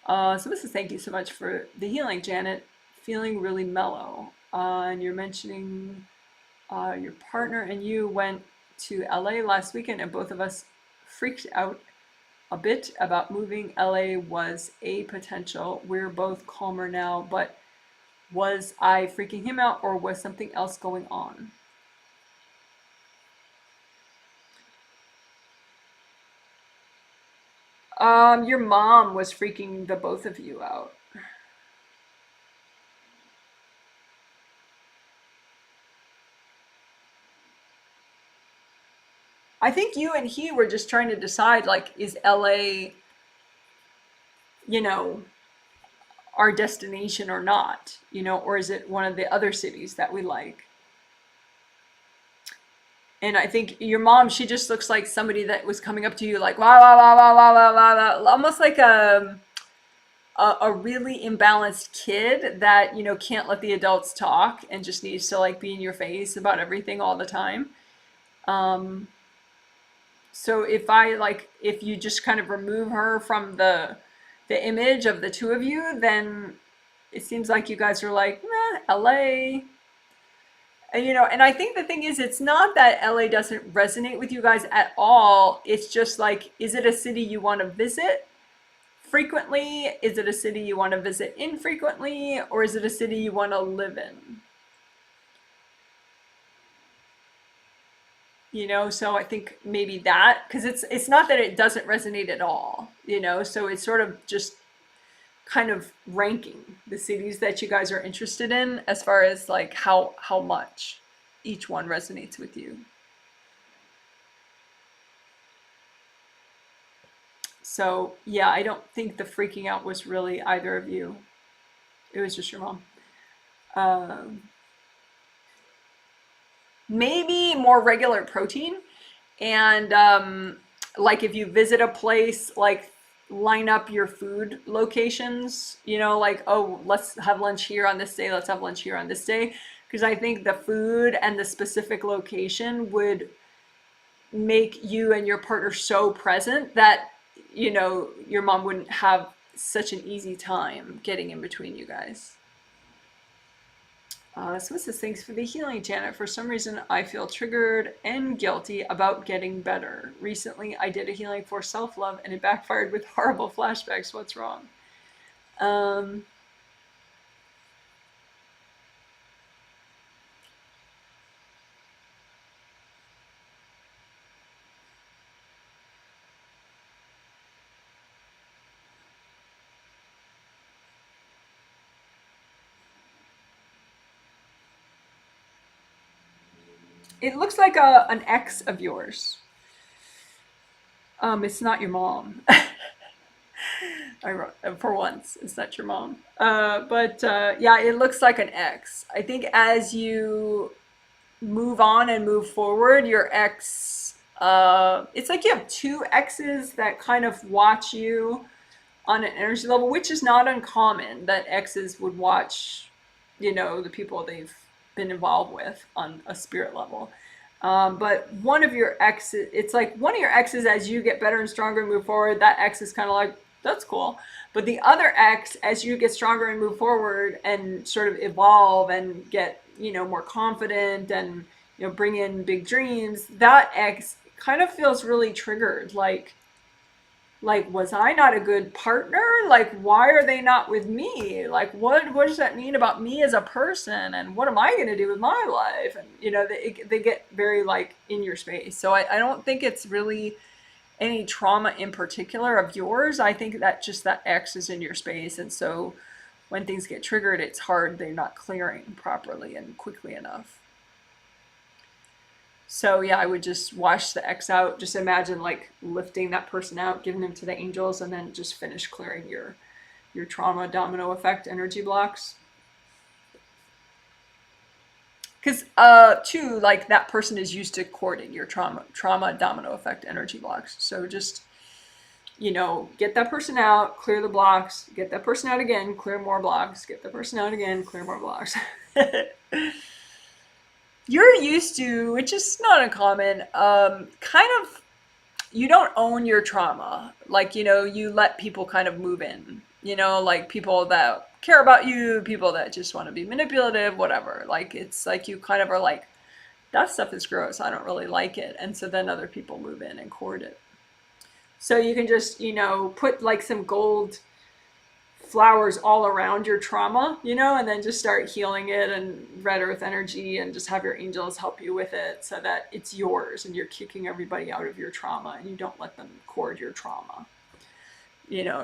So this is, thank you so much for the healing, Janet. Feeling really mellow. And you're mentioning your partner and you went to LA last weekend, and both of us freaked out a bit about moving. LA was a potential. We're both calmer now, but was I freaking him out, or was something else going on? Your mom was freaking the both of you out. I think you and he were just trying to decide, like, is LA, you know, our destination or not, or is it one of the other cities that we like? And I think your mom, she just looks like somebody that was coming up to you like, wow, wow, wow, wow, wow, wow, wow, wow, almost like a really imbalanced kid that, can't let the adults talk and just needs to like be in your face about everything all the time. Um, so if you just kind of remove her from the image of the two of you, then it seems like you guys are like, LA. And I think the thing is, it's not that LA doesn't resonate with you guys at all. It's just like, is it a city you want to visit frequently? Is it a city you want to visit infrequently? Or is it a city you want to live in? So I think maybe that, because it's not that it doesn't resonate at all, so it's sort of just kind of ranking the cities that you guys are interested in as far as like how much each one resonates with you. So yeah, I don't think the freaking out was really either of you. It was just your mom. Um, Maybe more regular protein, and like if you visit a place, like line up your food locations, like, oh, let's have lunch here on this day, let's have lunch here on this day, because I think the food and the specific location would make you and your partner so present that, your mom wouldn't have such an easy time getting in between you guys. So what's this? Thanks for the healing, Janet. For some reason, I feel triggered and guilty about getting better. Recently, I did a healing for self-love and it backfired with horrible flashbacks. What's wrong? Um, it looks like an ex of yours. It's not your mom. I wrote, for once, it's not your mom. But yeah, it looks like an ex. I think as you move on and move forward, your ex, it's like you have two exes that kind of watch you on an energy level, which is not uncommon that exes would watch, the people they've been involved with on a spirit level. But one of your exes, it's like one of your exes, as you get better and stronger and move forward, that ex is kind of like, that's cool. But the other ex, as you get stronger and move forward and sort of evolve and get, more confident and, bring in big dreams, that ex kind of feels really triggered. Like, was I not a good partner? Like, why are they not with me? Like, what does that mean about me as a person? And what am I going to do with my life? And, they get very, like, in your space. So I don't think it's really any trauma in particular of yours. I think that just that X is in your space. And so when things get triggered, it's hard. They're not clearing properly and quickly enough. So yeah, I would just wash the X out. Just imagine like lifting that person out, giving them to the angels, and then just finish clearing your trauma domino effect energy blocks. Because too, like that person is used to courting your trauma domino effect energy blocks. So just get that person out, clear the blocks, get that person out again, clear more blocks, get the person out again, clear more blocks. You're used to, which is not uncommon, kind of, you don't own your trauma. Like, you let people kind of move in, like people that care about you, people that just want to be manipulative, whatever. Like, it's like you kind of are like, that stuff is gross. I don't really like it. And so then other people move in and court it. So you can just, put like some gold flowers all around your trauma, and then just start healing it and red earth energy and just have your angels help you with it so that it's yours and you're kicking everybody out of your trauma and you don't let them cord your trauma.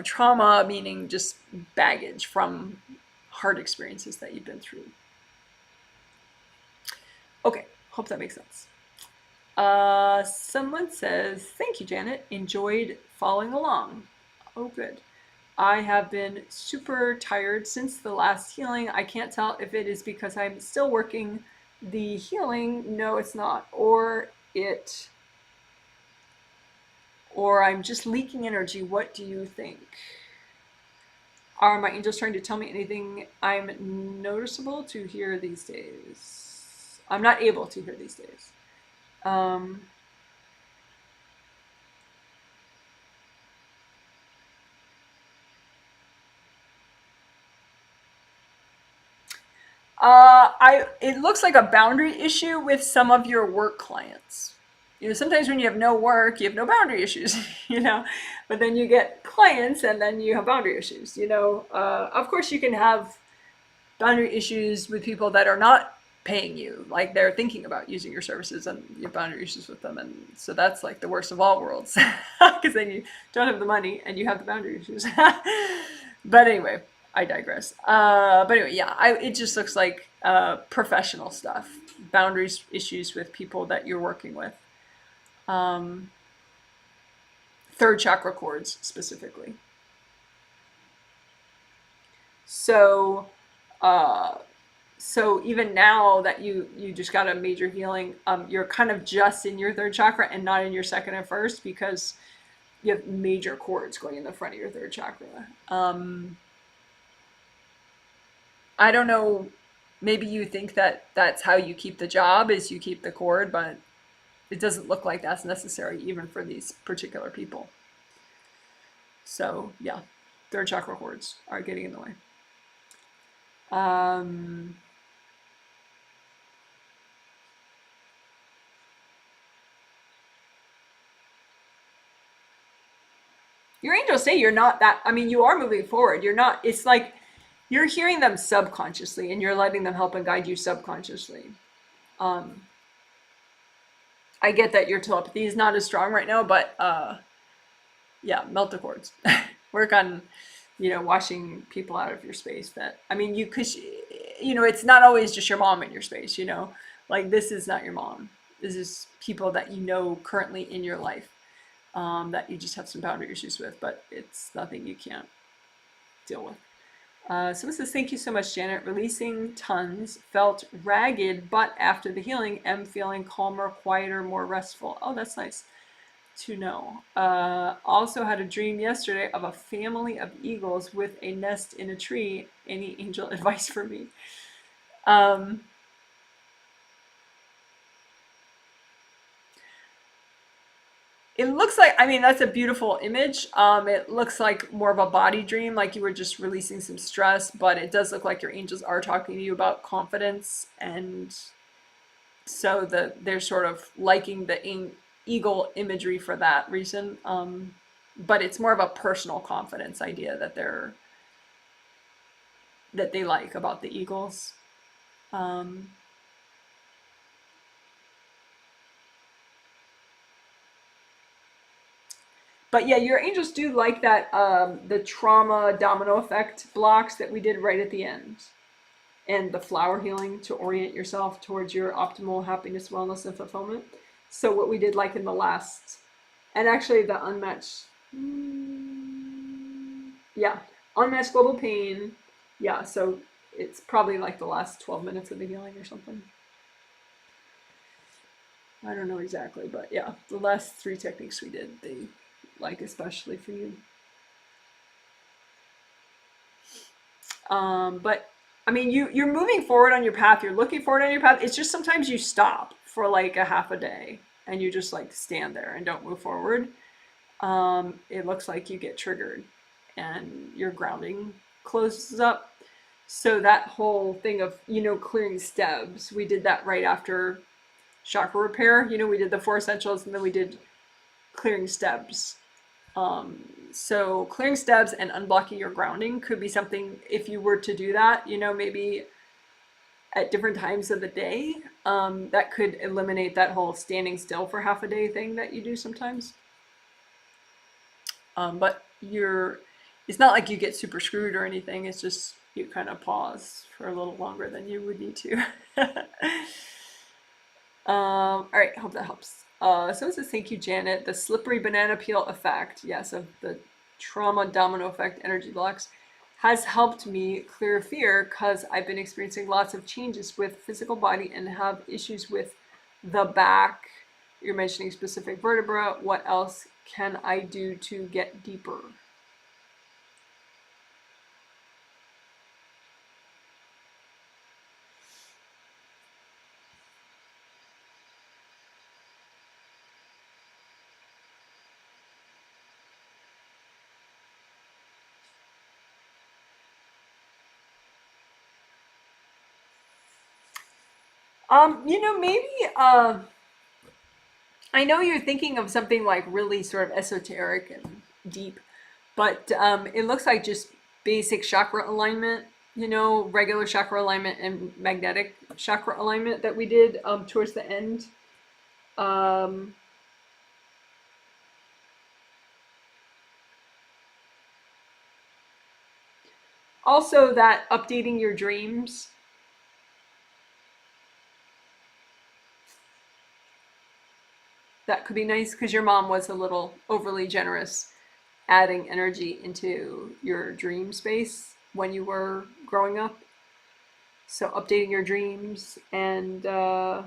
Trauma meaning just baggage from hard experiences that you've been through. Okay, hope that makes sense. Someone says, thank you, Janet. Enjoyed following along. Oh, good. I have been super tired since the last healing. I can't tell if it is because I'm still working the healing. No, it's not. Or I'm just leaking energy. What do you think? Are my angels trying to tell me anything I'm noticeable to hear these days? I'm not able to hear these days. It looks like a boundary issue with some of your work clients. Sometimes when you have no work, you have no boundary issues, but then you get clients and then you have boundary issues, Of course you can have boundary issues with people that are not paying you, like they're thinking about using your services and you have boundary issues with them. And so that's like the worst of all worlds because then you don't have the money and you have the boundary issues. But anyway, I digress. But anyway, yeah, it just looks like professional stuff, boundaries issues with people that you're working with. Third chakra cords specifically. So even now that you just got a major healing, you're kind of just in your third chakra and not in your second and first because you have major cords going in the front of your third chakra. I don't know, maybe you think that that's how you keep the job is you keep the cord, but it doesn't look like that's necessary even for these particular people. So yeah, third chakra hordes are getting in the way. Your angels say you're not that, I mean, you are moving forward. You're not, it's like you're hearing them subconsciously and you're letting them help and guide you subconsciously. I get that your telepathy is not as strong right now, but yeah, melt the cords. Work on, washing people out of your space that, I mean, it's not always just your mom in your space, like this is not your mom. This is people that you know currently in your life, that you just have some boundary issues with, but it's nothing you can't deal with. So it says, thank you so much, Janet. Releasing tons, felt ragged, but after the healing, am feeling calmer, quieter, more restful. Oh, that's nice to know. Also had a dream yesterday of a family of eagles with a nest in a tree. Any angel advice for me? It looks like, I mean, that's a beautiful image. It looks like more of a body dream, like you were just releasing some stress, but it does look like your angels are talking to you about confidence. And so they're sort of liking the eagle imagery for that reason. But it's more of a personal confidence idea that they like about the eagles. But yeah, your angels do like that, the trauma domino effect blocks that we did right at the end. And the flower healing to orient yourself towards your optimal happiness, wellness, and fulfillment. So what we did like in the last, and actually the unmatched, yeah, unmatched global pain. Yeah, so it's probably like the last 12 minutes of the healing or something. I don't know exactly, but yeah, the last 3 techniques we did, they like especially for you. But I mean, you're moving forward on your path. You're looking forward on your path. It's just sometimes you stop for like a half a day and you just like stand there and don't move forward. It looks like you get triggered and your grounding closes up. So that whole thing of, clearing steps, we did that right after chakra repair. We did the 4 essentials and then we did clearing steps. So clearing steps and unblocking your grounding could be something, if you were to do that, maybe at different times of the day, that could eliminate that whole standing still for half a day thing that you do sometimes. But it's not like you get super screwed or anything. It's just you kind of pause for a little longer than you would need to. All right, hope that helps. So it says, thank you, Janet. The slippery banana peel effect, yes, of the trauma domino effect energy blocks, has helped me clear fear because I've been experiencing lots of changes with physical body and have issues with the back. You're mentioning specific vertebra. What else can I do to get deeper? Maybe I know you're thinking of something like really sort of esoteric and deep, but it looks like just basic chakra alignment, regular chakra alignment and magnetic chakra alignment that we did towards the end. Also, that updating your dreams. That could be nice because your mom was a little overly generous, adding energy into your dream space when you were growing up. So updating your dreams and then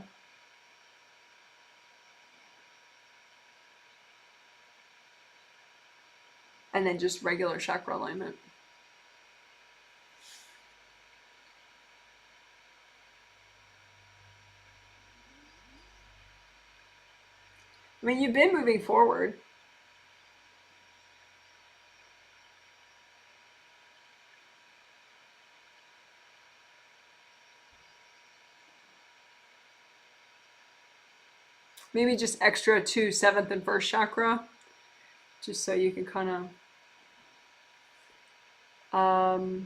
just regular chakra alignment. I mean, you've been moving forward. Maybe just extra to 7th and 1st chakra, just so you can kind of,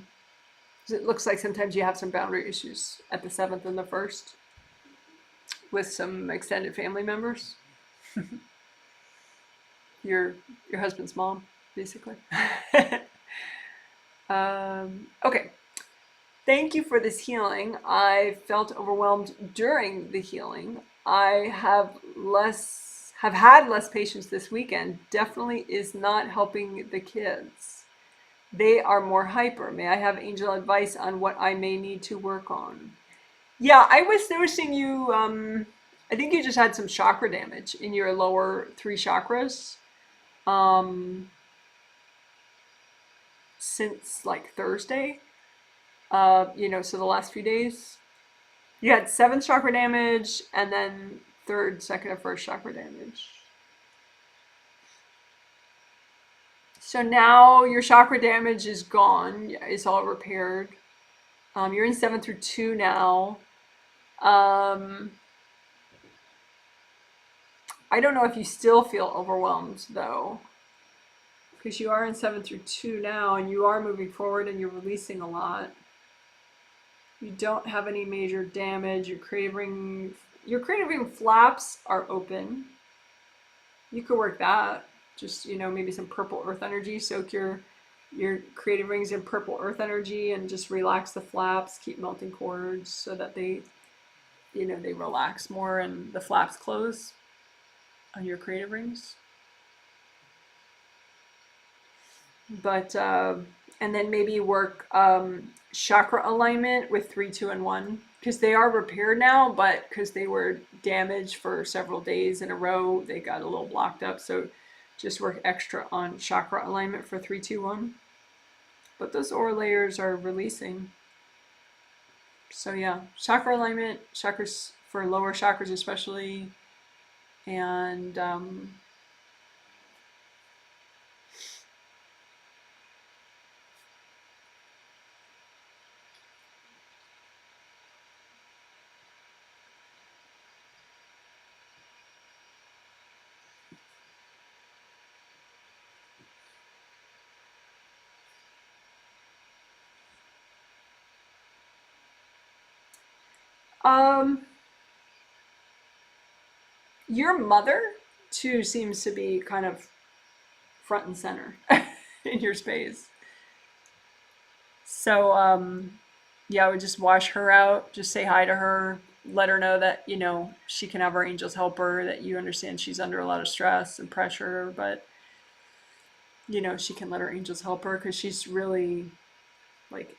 it looks like sometimes you have some boundary issues at the 7th and the 1st with some extended family members. your husband's mom, basically. Okay. Thank you for this healing. I felt overwhelmed during the healing. I have had less patience this weekend. Definitely is not helping the kids. They are more hyper. May I have angel advice on what I may need to work on? Yeah, I was noticing you, I think you just had some chakra damage in your lower 3 chakras um, since like Thursday. So the last few days. You had 7th chakra damage and then 3rd, 2nd, and 1st chakra damage. So now your chakra damage is gone. It's all repaired. You're in 7 through 2 now. I don't know if you still feel overwhelmed though, because you are in 7 through 2 now and you are moving forward and you're releasing a lot. You don't have any major damage. Your craving flaps are open. You could work that. Just, maybe some purple earth energy. Soak your creative rings in purple earth energy and just relax the flaps. Keep melting cords so that they relax more and the flaps close on your creative rings. But and then maybe work chakra alignment with 3, 2, and 1, because they are repaired now, but because they were damaged for several days in a row, they got a little blocked up. So just work extra on chakra alignment for 3, 2, 1. But those aura layers are releasing. So yeah, chakra alignment, chakras for lower chakras especially, and your mother too seems to be kind of front and center in your space. So yeah, I would just wash her out, just say hi to her, let her know that, she can have her angels help her, that you understand she's under a lot of stress and pressure, but she can let her angels help her because she's really like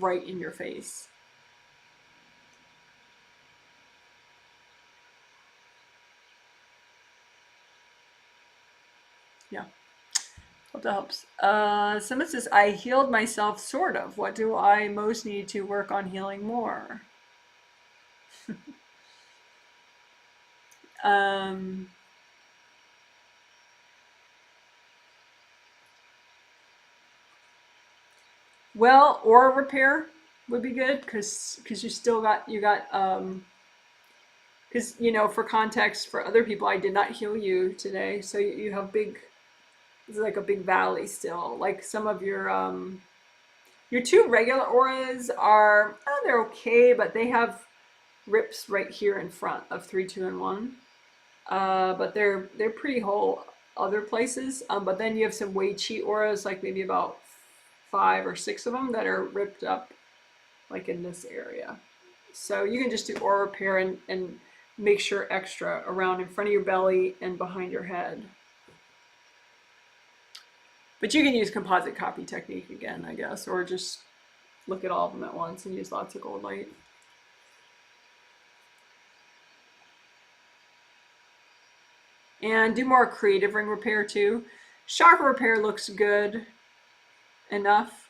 right in your face. Yeah. Hope that helps. Someone says, I healed myself, sort of. What do I most need to work on healing more? um, well, aura repair would be good because you still got because for context for other people, I did not heal you today, so you have it's like a big valley still. Like some of your 2 regular auras are, they're okay, but they have rips right here in front of 3, 2, and 1. But they're pretty whole other places. But then you have some Wei Chi auras, like maybe about 5 or 6 of them that are ripped up, like in this area. So you can just do aura repair and make sure extra around in front of your belly and behind your head. But you can use composite copy technique again, I guess, or just look at all of them at once and use lots of gold light. And do more creative ring repair too. Chakra repair looks good enough,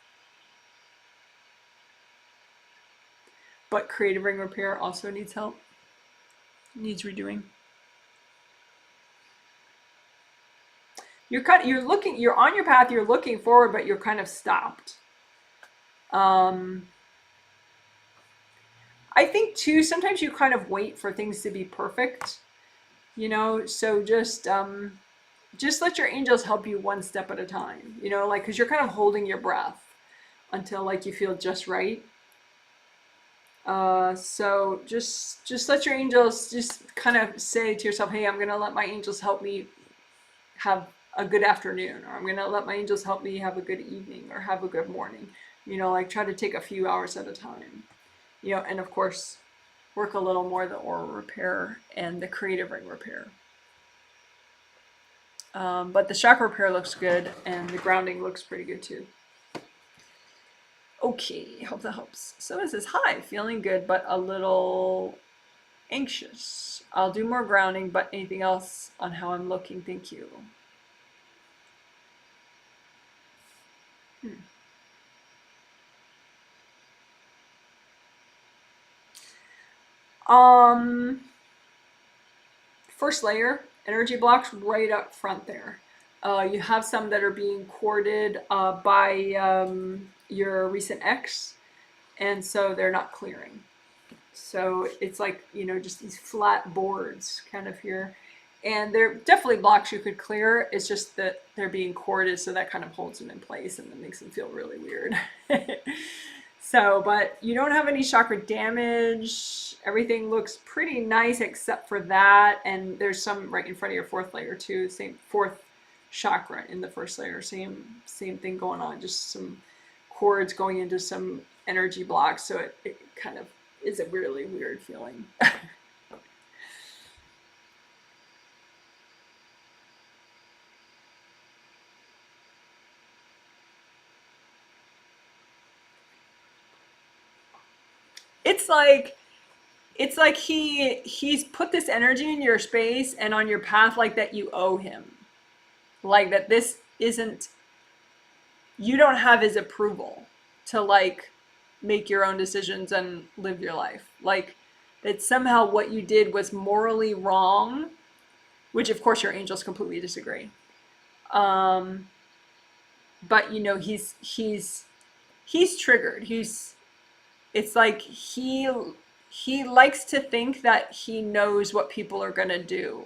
but creative ring repair also needs help, needs redoing. you're on your path, you're looking forward, but you're kind of stopped. I think too, sometimes you kind of wait for things to be perfect, so just let your angels help you one step at a time, like, because you're kind of holding your breath until like you feel just right. So just let your angels just kind of say to yourself, hey, I'm gonna let my angels help me have a good afternoon, or I'm gonna let my angels help me have a good evening or have a good morning. Like try to take a few hours at a time. And of course, work a little more the aura repair and the creative ring repair. But the chakra repair looks good, and the grounding looks pretty good too. Okay, hope that helps. Someone says, hi, feeling good, but a little anxious. I'll do more grounding, but anything else on how I'm looking? Thank you. First layer, energy blocks right up front there. You have some that are being courted by your recent ex, and so they're not clearing. So it's like, just these flat boards kind of here. And they're definitely blocks you could clear. It's just that they're being corded, so that kind of holds them in place and that makes them feel really weird. So, but you don't have any chakra damage. Everything looks pretty nice except for that. And there's some right in front of your fourth layer too. Same fourth chakra in the first layer. Same thing going on. Just some cords going into some energy blocks. So it kind of is a really weird feeling. It's like he's put this energy in your space and on your path, like that you owe him. Like that this isn't, you don't have his approval to like make your own decisions and live your life. Like that somehow what you did was morally wrong, which of course your angels completely disagree. But he's triggered. It's like he likes to think that he knows what people are gonna do,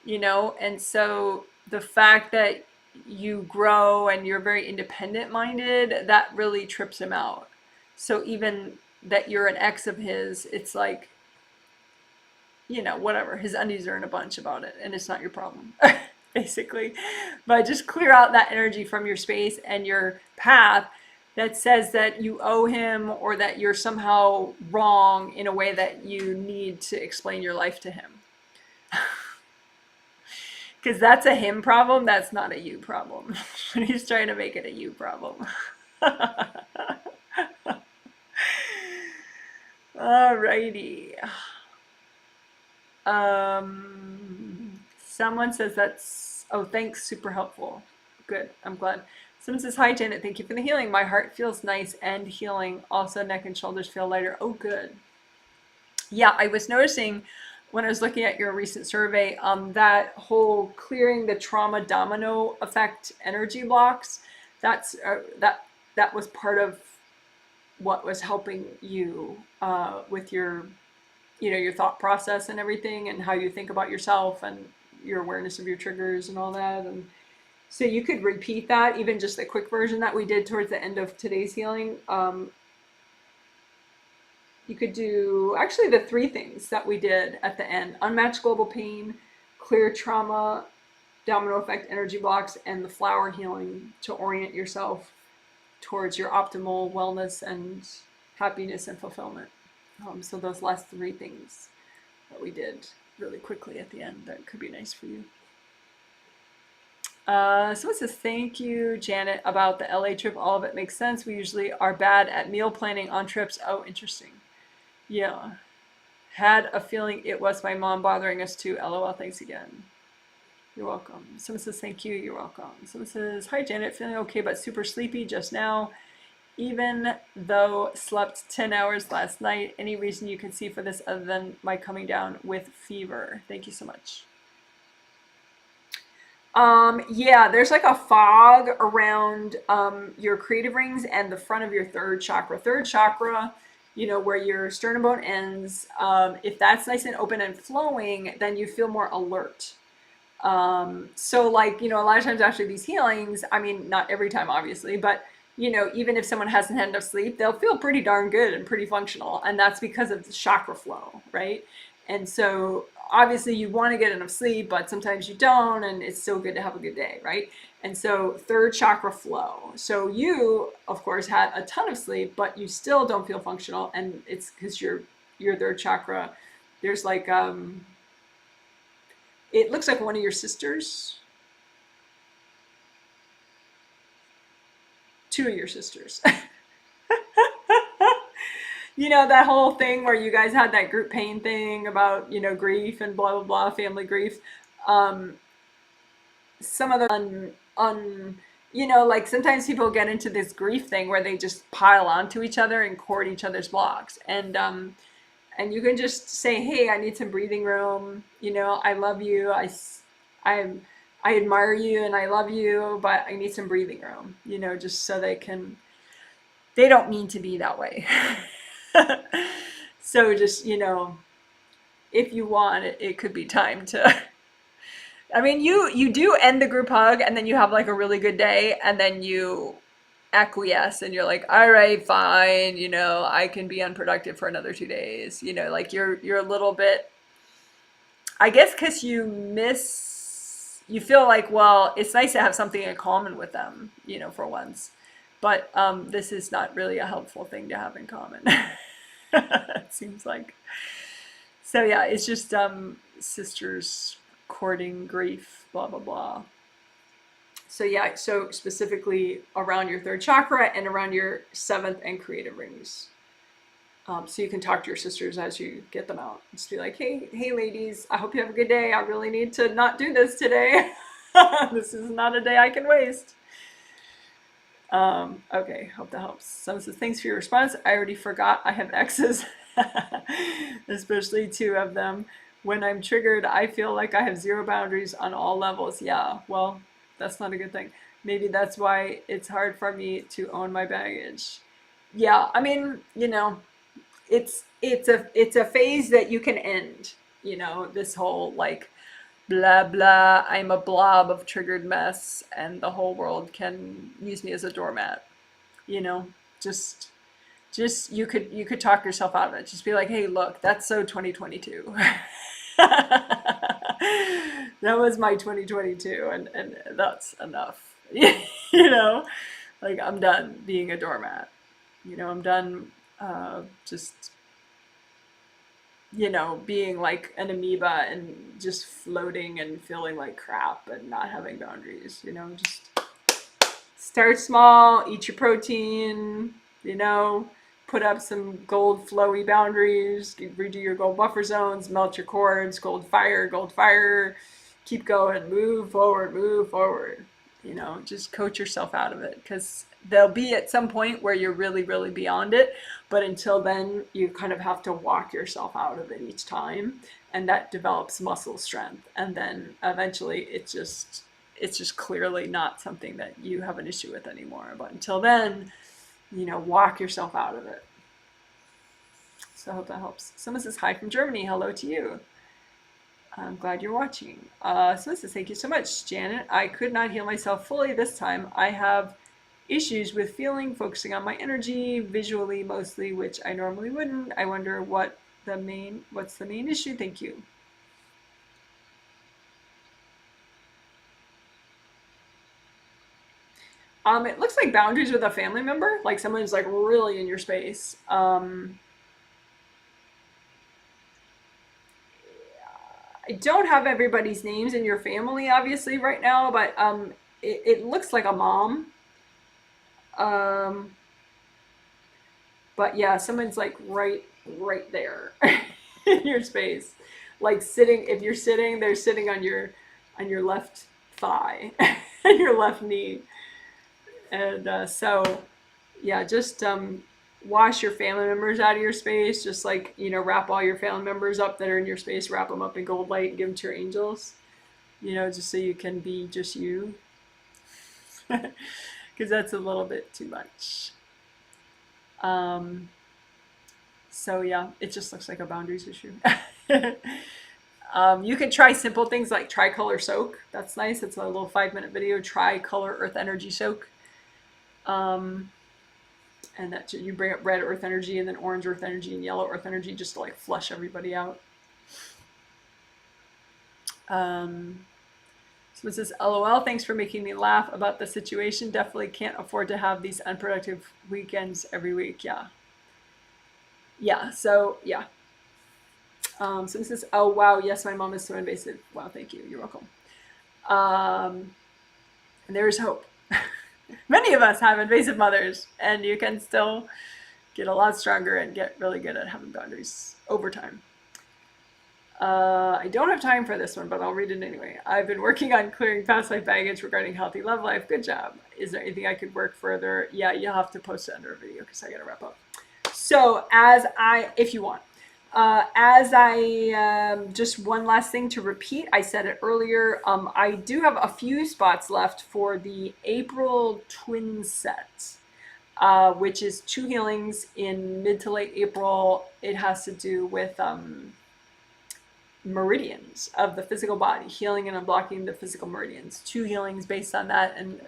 and so the fact that you grow and you're very independent minded, that really trips him out. So even that you're an ex of his, it's like, whatever, his undies are in a bunch about it and it's not your problem. Basically. But just clear out that energy from your space and your path that says that you owe him or that you're somehow wrong in a way that you need to explain your life to him. Because that's a him problem, that's not a you problem. He's trying to make it a you problem. Alrighty. Someone says that's, oh, thanks, super helpful. Good, I'm glad. Someone says, hi, Janet, thank you for the healing. My heart feels nice and healing. Also, neck and shoulders feel lighter. Oh, good. Yeah, I was noticing when I was looking at your recent survey, that whole clearing the trauma domino effect energy blocks, that was part of what was helping you with your your thought process and everything, and how you think about yourself and your awareness of your triggers and all that. And so you could repeat that, even just the quick version that we did towards the end of today's healing. You could do actually the 3 things that we did at the end: unmatched global pain, clear trauma, domino effect energy blocks, and the flower healing to orient yourself towards your optimal wellness and happiness and fulfillment. So those last 3 things that we did really quickly at the end, that could be nice for you. So it says, thank you, Janet, about the LA trip. All of it makes sense. We usually are bad at meal planning on trips. Oh, interesting. Yeah. Had a feeling it was my mom bothering us too. LOL, thanks again. You're welcome. Someone says, thank you. You're welcome. Someone says, hi, Janet, feeling okay, but super sleepy just now. Even though slept 10 hours last night. Any reason you can see for this other than my coming down with fever? Thank you so much. Yeah, there's like a fog around your creative rings and the front of your third chakra. Third chakra, where your sternum bone ends. If that's nice and open and flowing, then you feel more alert. So like, a lot of times after these healings, I mean, not every time obviously, but even if someone hasn't had enough sleep, they'll feel pretty darn good and pretty functional. And that's because of the chakra flow, right? And so obviously you want to get enough sleep, but sometimes you don't, and it's still good to have a good day, right? And so third chakra flow. So you, of course, had a ton of sleep, but you still don't feel functional, and it's because your third chakra, there's like it looks like one of your sisters, two of your sisters. That whole thing where you guys had that group pain thing about, grief and blah, blah, blah, family grief. Um, some of the like sometimes people get into this grief thing where they just pile onto each other and cord each other's blocks. And you can just say, hey, I need some breathing room. I love you. I, I admire you and I love you, but I need some breathing room, just so they don't mean to be that way. So just, if you want, it could be time to, I mean, you do end the group hug and then you have like a really good day and then you acquiesce and you're like, all right, fine, I can be unproductive for another 2 days. Like you're a little bit, I guess, because you feel like, well, it's nice to have something in common with them, for once. But this is not really a helpful thing to have in common. It seems like. So yeah, it's just sisters courting grief, blah blah blah. So yeah, so specifically around your third chakra and around your seventh and creative rings. So you can talk to your sisters as you get them out. Just be like, hey ladies, I hope you have a good day. I really need to not do this today. This is not a day I can waste. Okay, hope that helps. Someone says, thanks for your response. I already forgot I have exes, especially two of them. When I'm triggered, I feel like I have zero boundaries on all levels. Yeah, well, that's not a good thing. Maybe that's why it's hard for me to own my baggage. Yeah, I mean, it's a phase that you can end. This whole like blah blah, I'm a blob of triggered mess and the whole world can use me as a doormat. you know just you could talk yourself out of it. Just be like, hey, look, that's so 2022. That was my 2022, and that's enough. Like, I'm done being a doormat. I'm done just being like an amoeba and just floating and feeling like crap and not having boundaries. Just start small, eat your protein, put up some gold flowy boundaries, redo your gold buffer zones, melt your cords, gold fire, keep going, move forward. Just coach yourself out of it, because there'll be at some point where you're really, really beyond it. But until then, you kind of have to walk yourself out of it each time. And that develops muscle strength. And then eventually it's just clearly not something that you have an issue with anymore. But until then, walk yourself out of it. So I hope that helps. Someone says, hi from Germany. Hello to you. I'm glad you're watching. So this is, thank you so much, Janet. I could not heal myself fully this time. I have issues with focusing on my energy, visually mostly, which I normally wouldn't. I wonder what's the main issue? Thank you. It looks like boundaries with a family member, like someone's like really in your space. I don't have everybody's names in your family, obviously, right now, but it looks like a mom. Um, but yeah, someone's like right there in your space, like sitting. If you're sitting, they're sitting on your left thigh and your left knee, and so yeah, just wash your family members out of your space. Just like, wrap all your family members up that are in your space, wrap them up in gold light and give them to your angels. you know, just so you can be just you. Because that's a little bit too much. So yeah, it just looks like a boundaries issue. You can try simple things like tricolor soak. That's nice. It's a little 5-minute video. Tricolor earth energy soak. And that you bring up red earth energy and then orange earth energy and yellow earth energy just to like flush everybody out. Someone says, LOL, thanks for making me laugh about the situation. Definitely can't afford to have these unproductive weekends every week. Yeah. Yeah, so yeah. Someone says, oh wow, yes, my mom is so invasive. Wow, thank you. You're welcome. And there is hope. Many of us have invasive mothers, and you can still get a lot stronger and get really good at having boundaries over time. I don't have time for this one, but I'll read it anyway. I've been working on clearing past life baggage regarding healthy love life. Good job. Is there anything I could work further? Yeah, you'll have to post it under a video because I got to wrap up. So if you want, just one last thing to repeat, I said it earlier, I do have a few spots left for the April twin set, which is 2 healings in mid to late April. It has to do with meridians of the physical body, healing and unblocking the physical meridians. 2 healings based on that, and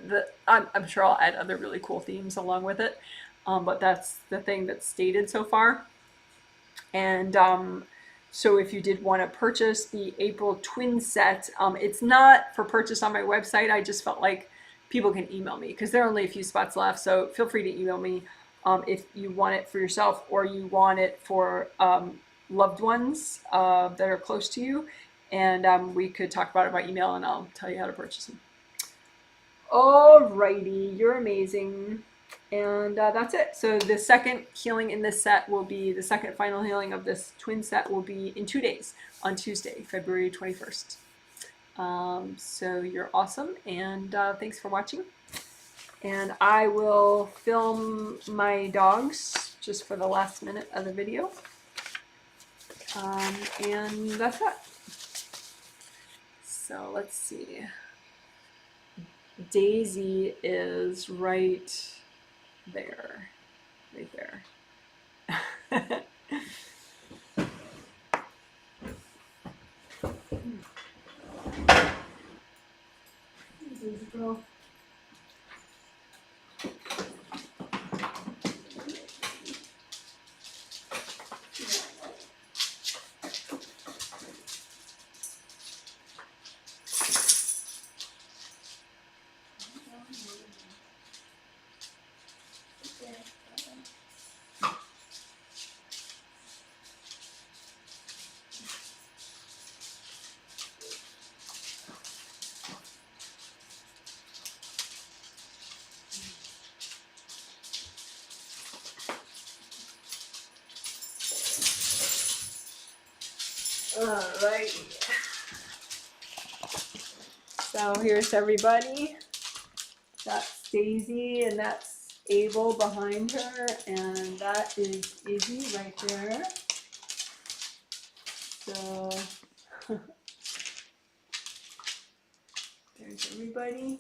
I'm sure I'll add other really cool themes along with it. But that's the thing that's stated so far. And so if you did want to purchase the April twin set, it's not for purchase on my website. I just felt like people can email me because there are only a few spots left. So feel free to email me if you want it for yourself or you want it for loved ones that are close to you. And we could talk about it by email and I'll tell you how to purchase them. Alrighty, you're amazing. And that's it. So the second healing in this set will be, the second final healing of this twin set will be in 2 days, on Tuesday, February 21st. So you're awesome, and thanks for watching. And I will film my dogs just for the last minute of the video. And that's it. So let's see. Daisy is right there, right there. Daisy girl. Alright. So here's everybody. That's Daisy and that's Abel behind her, and that is Izzy right there. So there's everybody.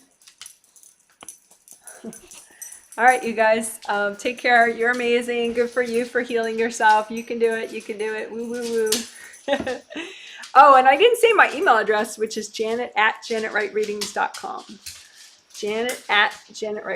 All right, you guys, take care. You're amazing. Good for you for healing yourself. You can do it. You can do it. Woo, woo, woo. Oh, and I didn't say my email address, which is janet@janetwrightreadings.com. Janet@janetwright